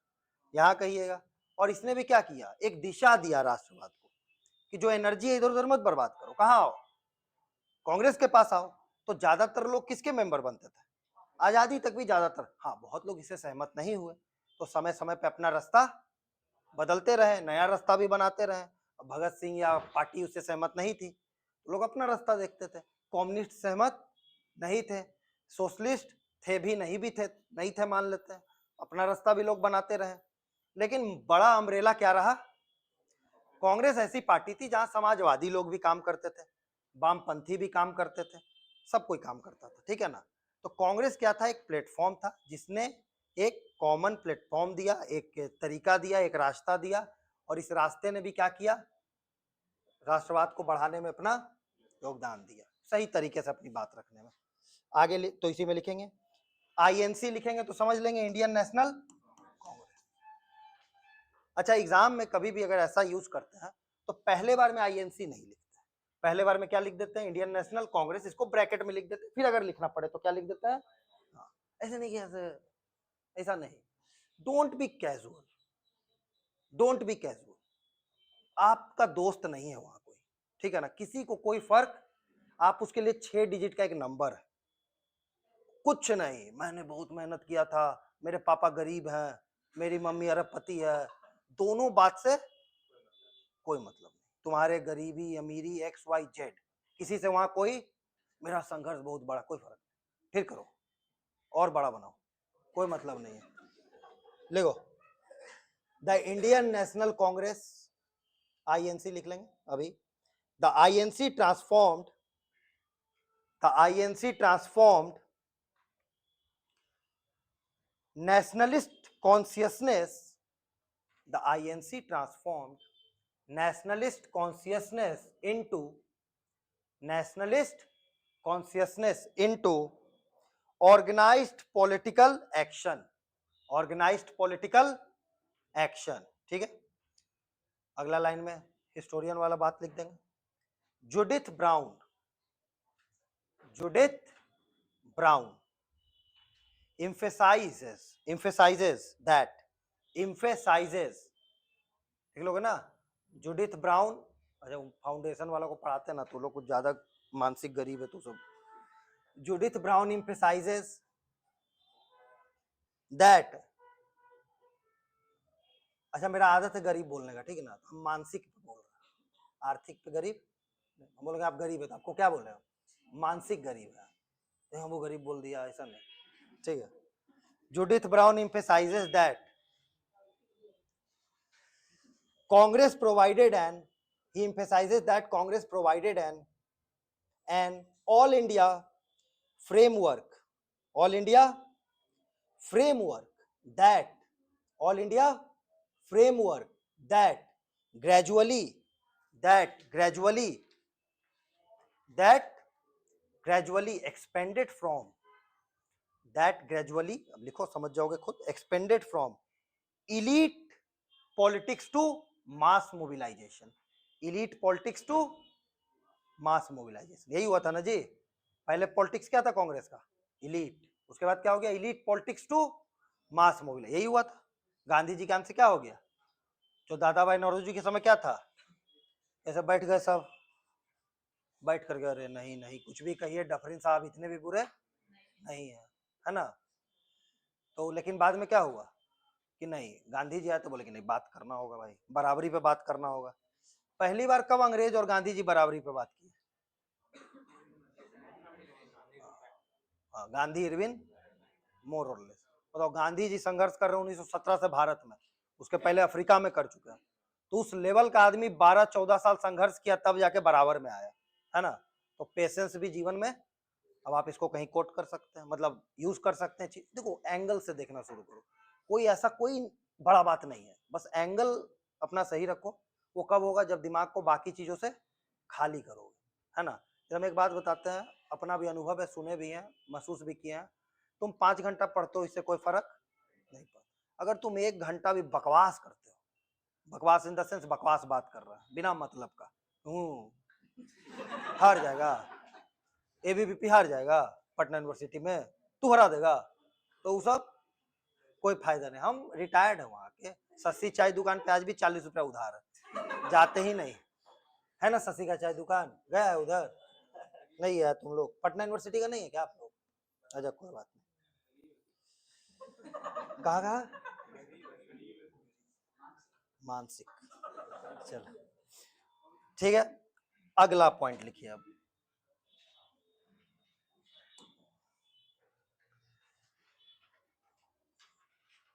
यहाँ कहिएगा। और इसने भी क्या किया, एक दिशा दिया राष्ट्रवाद को कि जो एनर्जी है इधर उधर मत बर्बाद करो, कहाँ आओ, कांग्रेस के पास आओ। तो ज्यादातर लोग किसके मेंबर बनते थे, आजादी तक भी ज्यादातर, हाँ बहुत लोग इससे सहमत नहीं हुए, तो समय समय पे अपना रास्ता बदलते रहे, नया रास्ता भी बनाते रहे। भगत सिंह या पार्टी उससे सहमत नहीं थी, लोग अपना रास्ता देखते थे। कम्युनिस्ट सहमत नहीं थे, सोशलिस्ट थे भी नहीं थे मान लेते हैं, अपना रास्ता भी लोग बनाते रहे। लेकिन बड़ा अम्ब्रेला क्या रहा, कांग्रेस ऐसी पार्टी थी जहां समाजवादी लोग भी काम करते थे, वामपंथी भी काम करते थे, सब कोई काम करता था, ठीक है ना। तो कांग्रेस क्या था, एक प्लेटफॉर्म था जिसने एक कॉमन प्लेटफॉर्म दिया, एक तरीका दिया, एक रास्ता दिया, और इस रास्ते ने भी क्या किया, राष्ट्रवाद को बढ़ाने में अपना योगदान दिया, सही तरीके से अपनी बात रखने में। आगे तो इसी में लिखेंगे, INC लिखेंगे तो समझ लेंगे, इंडियन नेशनल कांग्रेस। अच्छा, एग्जाम में कभी भी अगर ऐसा यूज करते हैं तो पहले बार में INC नहीं लिखते, पहले बार में क्या लिख देते हैं, इंडियन नेशनल कांग्रेस, इसको ब्रैकेट में लिख देते हैं, फिर अगर लिखना पड़े तो क्या लिख देते हैं, हाँ, ऐसे नहीं कि ऐसा नहीं। Don't be casual, don't be casual, आपका दोस्त नहीं है वहां कोई, ठीक है ना, किसी को कोई फर्क, आप उसके लिए 6 डिजिट का एक नंबर है, कुछ नहीं, मैंने बहुत मेहनत किया था, मेरे पापा गरीब हैं, मेरी मम्मी अरबपति है, दोनों बात से कोई मतलब नहीं, तुम्हारे गरीबी अमीरी XYZ, किसी से वहां कोई, मेरा संघर्ष बहुत बड़ा, कोई फर्क नहीं, फिर करो और बड़ा बनाओ, कोई मतलब नहीं है। लिखो, the Indian national Congress, INC लिख लेंगे अभी, the INC transformed nationalist consciousness, the INC transformed nationalist consciousness into organized political action, organized political action, ठीक है। अगला लाइन में हिस्टोरियन वाला बात लिख देंगे, जुडिथ ब्राउन emphasizes that, ठीक लोग है ना, जुडिथ ब्राउन। अच्छा, फाउंडेशन वालों को पढ़ाते हैं ना तो लोग कुछ ज्यादा मानसिक गरीब है तो सब, जुडिथ ब्राउन emphasizes that, अच्छा मेरा आदत है गरीब बोलने का, ठीक है ना, तो हम मानसिक पे बोल रहे हैं, आर्थिक पे गरीब, हम बोलेंगे आप गरीब है तो आपको क्या बोल रहे हो, मानसिक गरीब है, तो हम वो गरीब बोल दिया, ऐसा नहीं, ठीक है। Judith brown emphasizes that Congress provided an, he emphasizes that Congress provided an all India framework, all India framework that, all India framework that gradually, that gradually, that gradually expanded from, that gradually, अब लिखो समझ जाओगे खुद, expanded from elite politics to mass mobilization, elite politics to mass mobilization, यही हुआ था ना जी, पहले पॉलिटिक्स क्या था कांग्रेस का, इलीट, उसके बाद क्या हो गया, elite politics to mass mobilisation, यही हुआ था। गांधी जी के आंत से क्या हो गया, जो दादा भाई नौरोजी के समय क्या था, ऐसे बैठ गए सब, बैठ कर गए, अरे नहीं नहीं कुछ भी कहिए डफरिन साहब इतने भी बुरे नहीं है ना। तो लेकिन बाद में क्या हुआ कि नहीं, गांधी जी आए तो बोले कि नहीं बात करना होगा भाई, बराबरी पे बात करना होगा। पहली बार कब अंग्रेज और गांधी जी बराबरी पे बात की? हाँ, गांधी इरविन मोर और लेस। बताओ, गांधी जी संघर्ष कर रहे हैं 1917 से भारत में, उसके पहले अफ्रीका में कर चुके हैं। तो उस लेवल का आदमी 12-14 साल संघर्ष किया तब जाके बराबर में आया, है ना। तो पेशेंस भी जीवन में, अब आप इसको कहीं कोट कर सकते हैं, मतलब यूज कर सकते हैं। देखो, एंगल से देखना शुरू करो, कोई ऐसा कोई बड़ा बात नहीं है, बस एंगल अपना सही रखो। वो कब होगा? जब दिमाग को बाकी चीजों से खाली करोगे, है ना। जब हम एक बात बताते हैं, अपना भी अनुभव है, सुने भी हैं, महसूस भी किए हैं। तुम 5 घंटा पढ़ते हो, इससे कोई फर्क नहीं पड़ता। अगर तुम 1 घंटा भी बकवास करते हो, बकवास इन द सेंस बकवास बात कर रहा है बिना मतलब का, हार जाएगा, एबीवीपी हार जाएगा पटना यूनिवर्सिटी में, तू हरा देगा, तो वो सब कोई फायदा नहीं। हम रिटायर्ड है वहां के, सस्ती चाय दुकान पे आज भी 40 रुपया उधार है, जाते ही नहीं, है ना। सस्ती का चाय दुकान गया है उधर? नहीं है। तुम लोग पटना यूनिवर्सिटी का नहीं है क्या आप लोग? अच्छा, कोई बात नहीं। कहा कहा? मानसिक। चलो ठीक है, अगला पॉइंट लिखिए अब।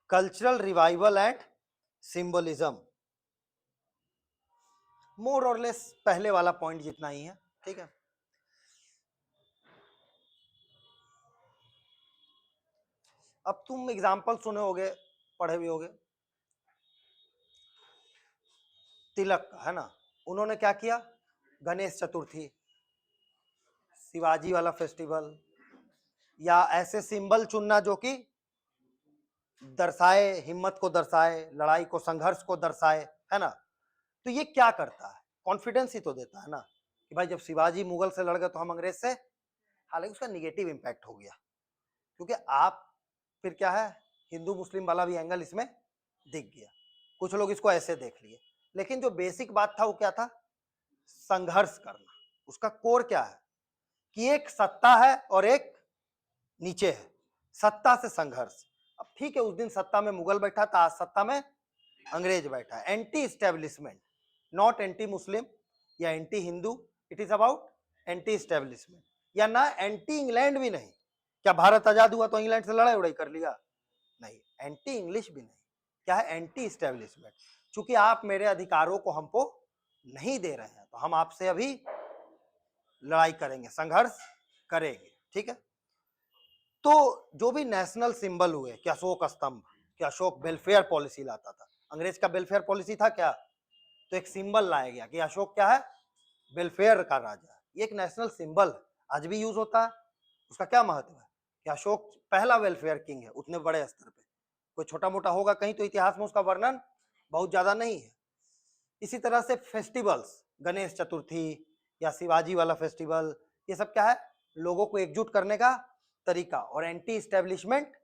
कल्चरल रिवाइवल एंड सिंबलिज्म, मोर और लेस पहले वाला पॉइंट जितना ही है, ठीक है। अब तुम एग्जाम्पल सुने होगे, पढ़े भी होगे, तिलक का, है ना। उन्होंने क्या किया? गणेश चतुर्थी, शिवाजी वाला फेस्टिवल, या ऐसे सिंबल चुनना जो कि दर्शाए, हिम्मत को दर्शाए, लड़ाई को, संघर्ष को दर्शाए, है ना। तो ये क्या करता है? कॉन्फिडेंस ही तो देता है ना, कि भाई जब शिवाजी मुगल से लड़ गए तो हम अंग्रेज से। हालांकि उसका निगेटिव इंपैक्ट हो गया, क्योंकि आप फिर क्या है, हिंदू मुस्लिम वाला भी एंगल इसमें दिख गया, कुछ लोग इसको ऐसे देख लिए। लेकिन जो बेसिक बात था वो क्या था? संघर्ष करना। उसका कोर क्या है? कि एक सत्ता है और एक नीचे है, सत्ता से संघर्ष। अब ठीक है, उस दिन सत्ता में मुगल बैठा था, आज सत्ता में अंग्रेज बैठा है। Anti establishment, not anti Muslim या anti Hindu, it is about anti establishment. या ना एंटी इंग्लैंड भी नहीं, क्या भारत आजाद हुआ तो इंग्लैंड से लड़ाई उड़ाई कर लिया? नहीं। एंटी इंग्लिश भी नहीं, क्या है? Anti establishment. चूंकि आप मेरे अधिकारों को हमको नहीं दे रहे हैं, तो हम आपसे अभी लड़ाई करेंगे, संघर्ष करेंगे, ठीक है। तो जो भी नेशनल सिंबल हुए, कि अशोक स्तंभ, कि अशोक वेलफेयर पॉलिसी लाता था, अंग्रेज का वेलफेयर पॉलिसी था क्या? तो एक सिंबल लाया गया कि अशोक क्या है? वेलफेयर का राजा है। ये एक नेशनल सिंबल आज भी यूज होता है। उसका क्या महत्व है? कि अशोक पहला वेलफेयर किंग है उतने बड़े स्तर पे। कोई छोटा मोटा होगा कहीं तो इतिहास में उसका वर्णन बहुत ज्यादा नहीं है। इसी तरह से फेस्टिवल्स, गणेश चतुर्थी या शिवाजी वाला फेस्टिवल, ये सब क्या है? लोगों को एकजुट करने का तरीका और एंटी स्टैब्लिशमेंट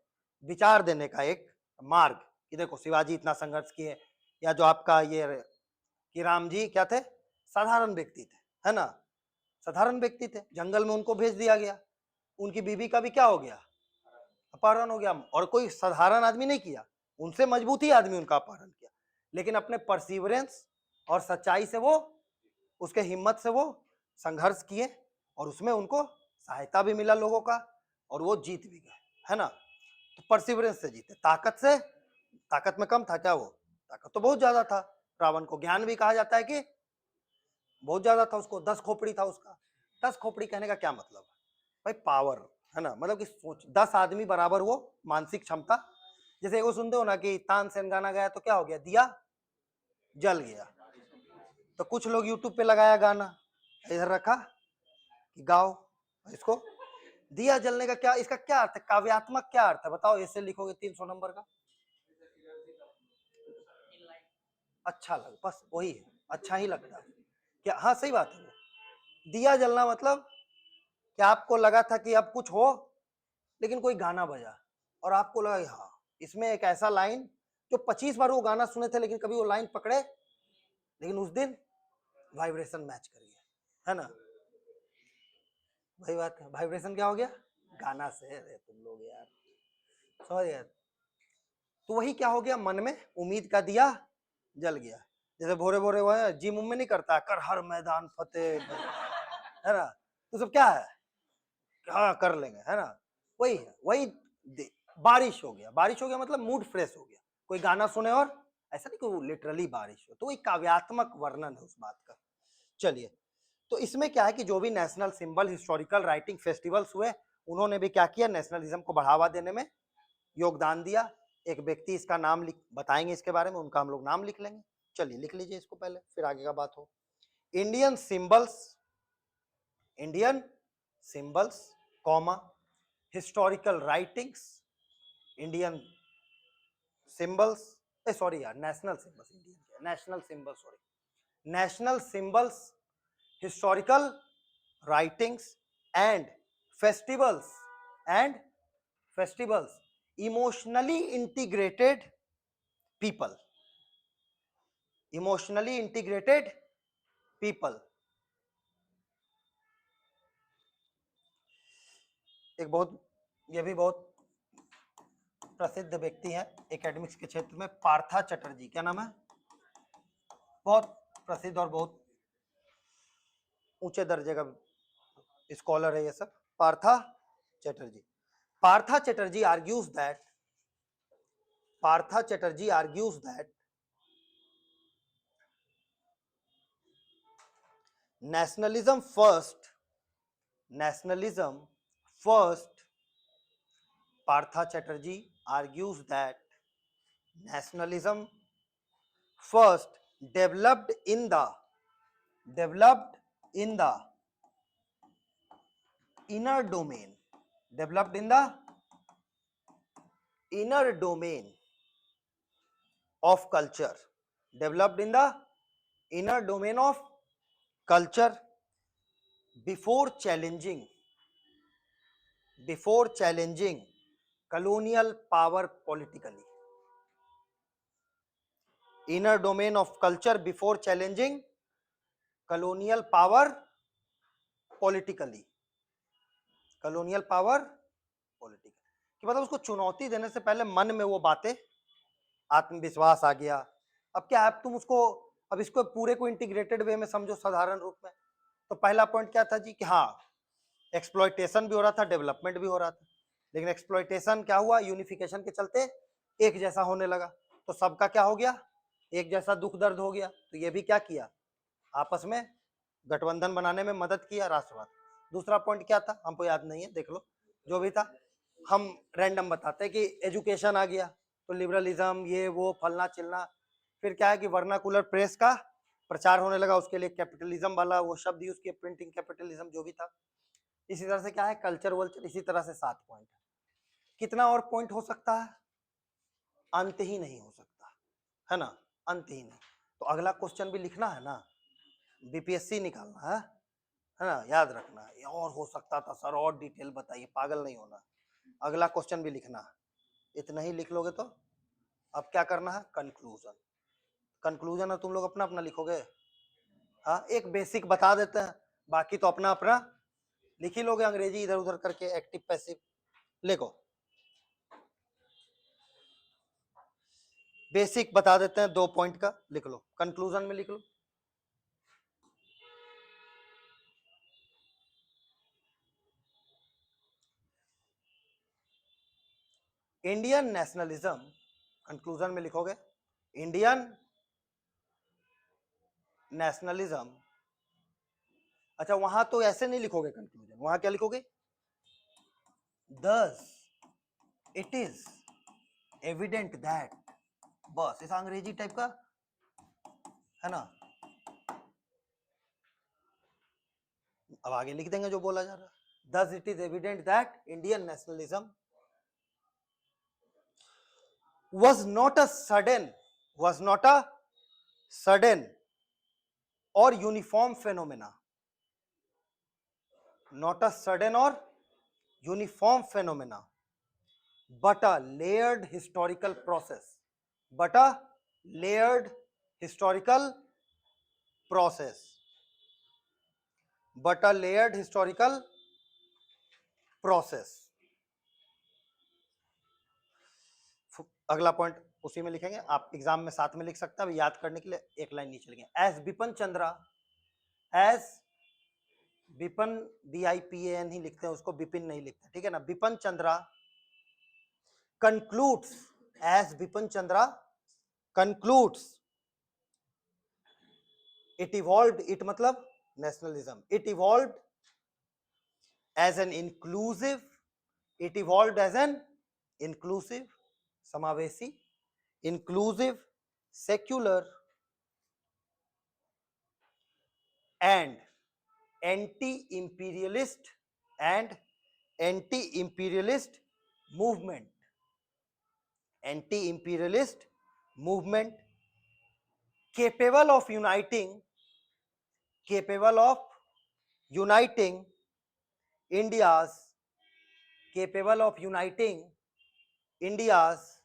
विचार देने का एक मार्ग, कि देखो शिवाजी इतना संघर्ष किए, या जो आपका ये कि राम जी क्या थे? साधारण व्यक्ति थे, है ना। साधारण व्यक्ति थे, जंगल में उनको भेज दिया गया, उनकी बीवी का भी क्या हो गया? अपहरण हो गया। और कोई साधारण आदमी नहीं किया, उनसे मजबूत ही आदमी उनका अपहरण किया, लेकिन अपने परसिवरेंस और सच्चाई से वो, उसके हिम्मत से वो संघर्ष किए, और उसमें उनको सहायता भी मिला लोगों का, और वो जीत भी गए, है ना। तो परसिवरेंस से जीते, ताकत से, ताकत में कम था क्या वो? ताकत तो बहुत ज्यादा था। रावण को ज्ञान भी कहा जाता है कि बहुत ज्यादा था, उसको 10 खोपड़ी था उसका। 10 खोपड़ी कहने का क्या मतलब है भाई? पावर, है ना, मतलब कि सोच, 10 आदमी बराबर वो मानसिक क्षमता। जैसे वो सुनते हो ना कि तानसेन गाना गाया तो क्या हो गया? दिया जल गया। तो कुछ लोग यूट्यूब पे लगाया गाना, इधर रखा कि गाओ इसको, दिया जलने का क्या, इसका क्या अर्थ है? काव्यात्मक क्या अर्थ है बताओ? ऐसे लिखोगे 300 नंबर का। अच्छा लग, बस वही है, अच्छा ही लगता है क्या? हाँ सही बात है। दिया जलना मतलब कि आपको लगा था कि अब कुछ हो, लेकिन कोई गाना बजा और आपको लगा हाँ इसमें एक ऐसा लाइन जो 25 बार वो गाना सुने थे लेकिन कभी वो लाइन पकड़े, लेकिन उस दिन वाइब्रेशन मैच कर गया, है ना? वही बात है, वाइब्रेशन क्या हो गया? गाना से। अरे तुम लोग यार समझ गए। तो वही क्या हो गया, मन में उम्मीद का दिया जल गया। जैसे भोरे भोरे वो है जिम में नहीं करता, कर हर मैदान फतेह, है ना? तो सब क्या है, हाँ कर लेंगे, है ना? वही है, वही बारिश हो गया, बारिश हो गया मतलब मूड फ्रेश हो गया, कोई गाना सुने और ऐसा नहीं कि लिटरली बारिश हो, तो वही काव्यात्मक वर्णन है उस बात का। चलिए, तो इसमें क्या है कि जो भी national symbol, historical writing festivals हुए, उन्होंने भी क्या किया, नेशनलिज्म को बढ़ावा देने में योगदान दिया। एक व्यक्ति इसका नाम बताएंगे इसके बारे में, उनका हम लोग नाम लिख लेंगे। चलिए लिख लीजिए इसको पहले, फिर आगे का बात हो। Indian symbols, Indian symbols comma historical writings, Indian symbols, sorry यार national symbols, Indian national symbols, sorry national symbols, historical writings and festivals, and festivals, emotionally integrated people, emotionally integrated people. एक बहुत, ये भी बहुत प्रसिद्ध व्यक्ति हैं एकेडमिक्स के क्षेत्र में, पार्था चटर्जी। क्या नाम है? बहुत प्रसिद्ध और बहुत ऊंचे दर्जे का स्कॉलर है ये सब, Partha Chatterjee. Partha Chatterjee argues that, Partha Chatterjee argues that nationalism first, nationalism first, Partha Chatterjee argues that nationalism first developed in the inner domain, developed in the inner domain of culture, developed in the inner domain of culture before challenging colonial power politically. Inner domain of culture before challenging colonial power politically, colonial power political, कि मतलब उसको चुनौती देने से पहले मन में वो बातें, आत्मविश्वास आ गया। अब क्या है, अब तुम उसको, अब इसको पूरे को इंटीग्रेटेड वे में समझो, साधारण रूप में। तो पहला पॉइंट क्या था जी, कि हाँ एक्सप्लॉयटेशन भी हो रहा था, डेवलपमेंट भी हो रहा था, लेकिन एक्सप्लॉयटेशन क्या हुआ, यूनिफिकेशन के चलते एक जैसा होने लगा, तो सबका क्या हो गया, एक जैसा दुख दर्द हो गया। तो ये भी क्या किया, आपस में गठबंधन बनाने में मदद किया, राष्ट्रवाद। दूसरा पॉइंट क्या था, हमको याद नहीं है, देख लो जो भी था, हम रैंडम बताते हैं कि एजुकेशन आ गया, तो लिबरलिज्म, ये वो फलना चिलना। फिर क्या है कि वर्नाकुलर प्रेस का प्रचार होने लगा, उसके लिए कैपिटलिज्म वाला वो शब्द यूज किया, प्रिंटिंग कैपिटलिज्म जो भी था। इसी तरह से क्या है, कल्चर वल्चर, इसी तरह से 7 पॉइंट। कितना और पॉइंट हो सकता है, अंत ही नहीं हो सकता, है ना, अंत ही नहीं। तो अगला क्वेश्चन भी लिखना है ना, बीपीएससी निकालना है ना, याद रखना। ये और हो सकता था सर, और डिटेल बताइए, पागल नहीं होना। अगला क्वेश्चन भी लिखना है, इतना ही लिख लोगे तो अब क्या करना है, कंक्लूजन। कंक्लूजन है तुम लोग अपना अपना लिखोगे, हाँ एक बेसिक बता देते हैं, बाकी तो अपना अपना लिख ही लोगे, अंग्रेजी इधर उधर करके, एक्टिव पैसिव लिखो। बेसिक बता देते हैं, 2 पॉइंट का लिख लो, कंक्लूजन में लिख लो। इंडियन नेशनलिज्म, कंक्लूजन में लिखोगे इंडियन नेशनलिज्म। अच्छा वहां तो ऐसे नहीं लिखोगे कंक्लूजन, वहां क्या लिखोगे, thus it is evident that, बस ऐसा अंग्रेजी टाइप का है ना। अब आगे लिख देंगे जो बोला जा रहा है, thus it is evident that Indian nationalism was not a sudden or uniform phenomena, not a sudden or uniform phenomena, but a layered historical process, but a layered historical process. But a layered historical process. अगला point उसी में लिखेंगे, आप exam में साथ में लिख सकते हैं, याद करने के लिए एक लाइन नीचे लिखेंगे। S Bipin Chandra, S Bipin, BIPAN ही लिखते हैं उसको, बिपिन नहीं लिखते, ठीक है ना। Bipin Chandra concludes, as Bipin Chandra concludes, it evolved, it मतलब nationalism, it evolved as an inclusive, it evolved as an inclusive, समावेशी, inclusive, secular and anti-imperialist and anti-imperialist movement, anti-imperialist movement capable of uniting India's, capable of uniting India's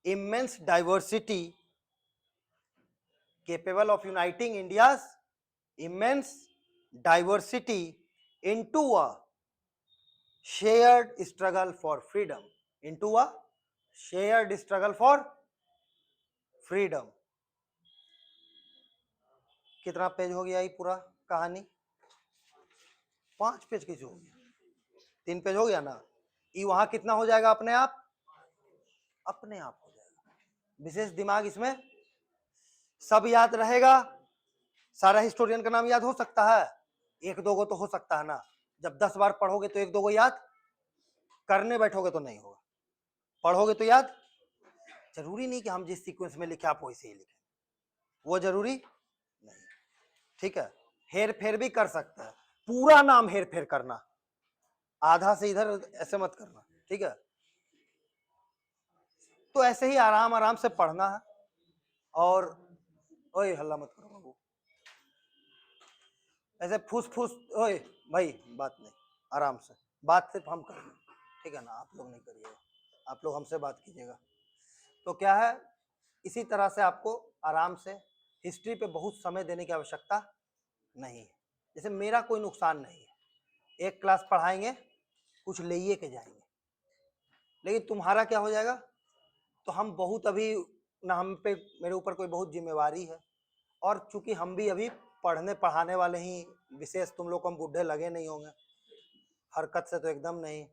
immense diversity, capable of uniting India's immense diversity into a shared struggle for freedom, into a shared struggle for freedom. कितना page हो गया ये पूरा कहानी? 5 page की जो हो गया, 3 पेज हो गया ना, ये वहां कितना हो जाएगा अपने आप? अपने आप हो जाएगा। विशेष दिमाग इसमें सब याद रहेगा। सारा हिस्टोरियन का नाम याद हो सकता है, एक दो गो तो हो सकता है ना। जब 10 बार पढ़ोगे तो एक दो गो याद, करने बैठोगे तो नहीं होगा, पढ़ोगे तो याद। जरूरी नहीं कि हम जिस सीक्वेंस में लिखे आप वैसे ही लिखें, वो जरूरी नहीं, ठीक है। हेर फेर भी कर सकता है, पूरा नाम हेर फेर करना, आधा से इधर ऐसे मत करना, ठीक है। तो ऐसे ही आराम आराम से पढ़ना है। और ओए हल्ला मत करो बाबू, ऐसे फूस फूस, ओए भाई बात नहीं, आराम से बात सिर्फ हम करेंगे, ठीक है ना, आप लोग नहीं करिएगा, आप लोग हमसे बात कीजिएगा। तो क्या है, इसी तरह से आपको आराम से, हिस्ट्री पे बहुत समय देने की आवश्यकता नहीं है। जैसे मेरा कोई नुकसान नहीं है, एक क्लास पढ़ाएंगे, कुछ ले के जाएंगे, लेकिन तुम्हारा क्या हो जाएगा? तो हम बहुत अभी ना, हम पे मेरे ऊपर कोई बहुत जिम्मेवारी है, और चूंकि हम भी अभी पढ़ने पढ़ाने वाले ही, विशेष तुम लोग को हम बूढ़े लगे नहीं होंगे, हरकत से तो एकदम नहीं।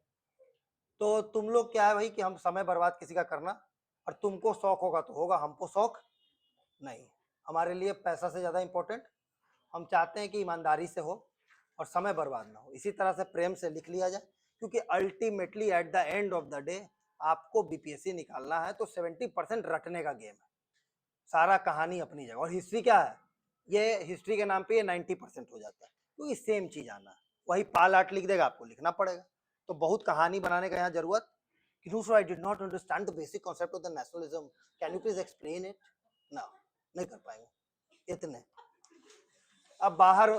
तो तुम लोग क्या है भाई कि हम समय बर्बाद किसी का करना, और तुमको शौक होगा तो होगा, हमको शौक नहीं। हमारे लिए पैसा से ज़्यादा इम्पोर्टेंट, हम चाहते हैं कि ईमानदारी से हो और समय बर्बाद ना हो। इसी तरह से प्रेम से लिख लिया जाए, क्योंकि ultimately at the end of the day आपको BPSC निकालना है, तो 70% रटने का गेम है, सारा कहानी अपनी जगह। और हिस्ट्री क्या है, ये हिस्ट्री के नाम पे ये 90% हो जाता है, क्योंकि सेम चीज आना है, वही पाल आर्ट लिख देगा, आपको लिखना पड़ेगा। तो बहुत कहानी बनाने का यहाँ जरूरत। I did not understand the basic concept of the nationalism. Can you please explain it? No, नहीं कर पाएंगे इतने। अब बाहर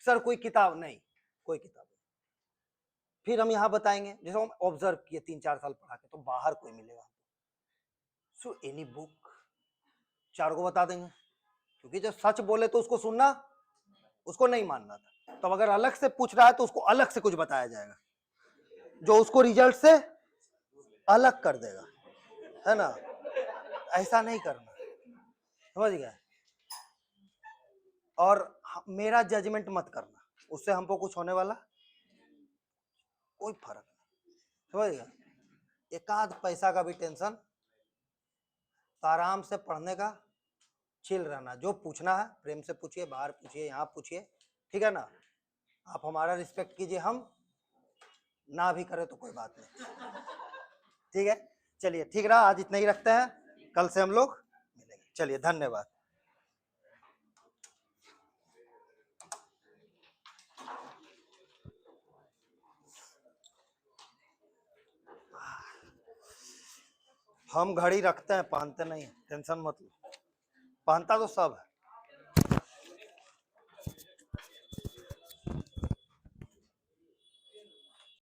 सर कोई किताब नहीं, कोई किताब नहीं, फिर हम यहाँ बताएंगे, जैसे हम ऑब्जर्व किए 3-4 साल पढ़ा के, तो बाहर कोई मिलेगा। सो एनी बुक 4 को बता देंगे, क्योंकि जब सच बोले तो उसको सुनना, उसको नहीं मानना था। तो अगर अलग से पूछ रहा है तो उसको अलग से कुछ बताया जाएगा, जो उसको रिजल्ट से अलग कर देगा, है ना। ऐसा नहीं करना, समझ गया। और मेरा जजमेंट मत करना, उससे हमको कुछ होने वाला कोई फर्क नहीं, समझ गया। एक आध पैसा का भी टेंशन, तो आराम से पढ़ने का, चिल रहना, जो पूछना है प्रेम से पूछिए, बाहर पूछिए, यहाँ पूछिए, ठीक है ना। आप हमारा रिस्पेक्ट कीजिए, हम ना भी करें तो कोई बात नहीं, ठीक है। चलिए ठीक रहा, आज इतना ही रखते हैं, कल से हम लोग मिलेंगे। चलिए धन्यवाद। हम घड़ी रखते हैं, पहनते नहीं, टेंशन मत लो, पहनता तो सब है।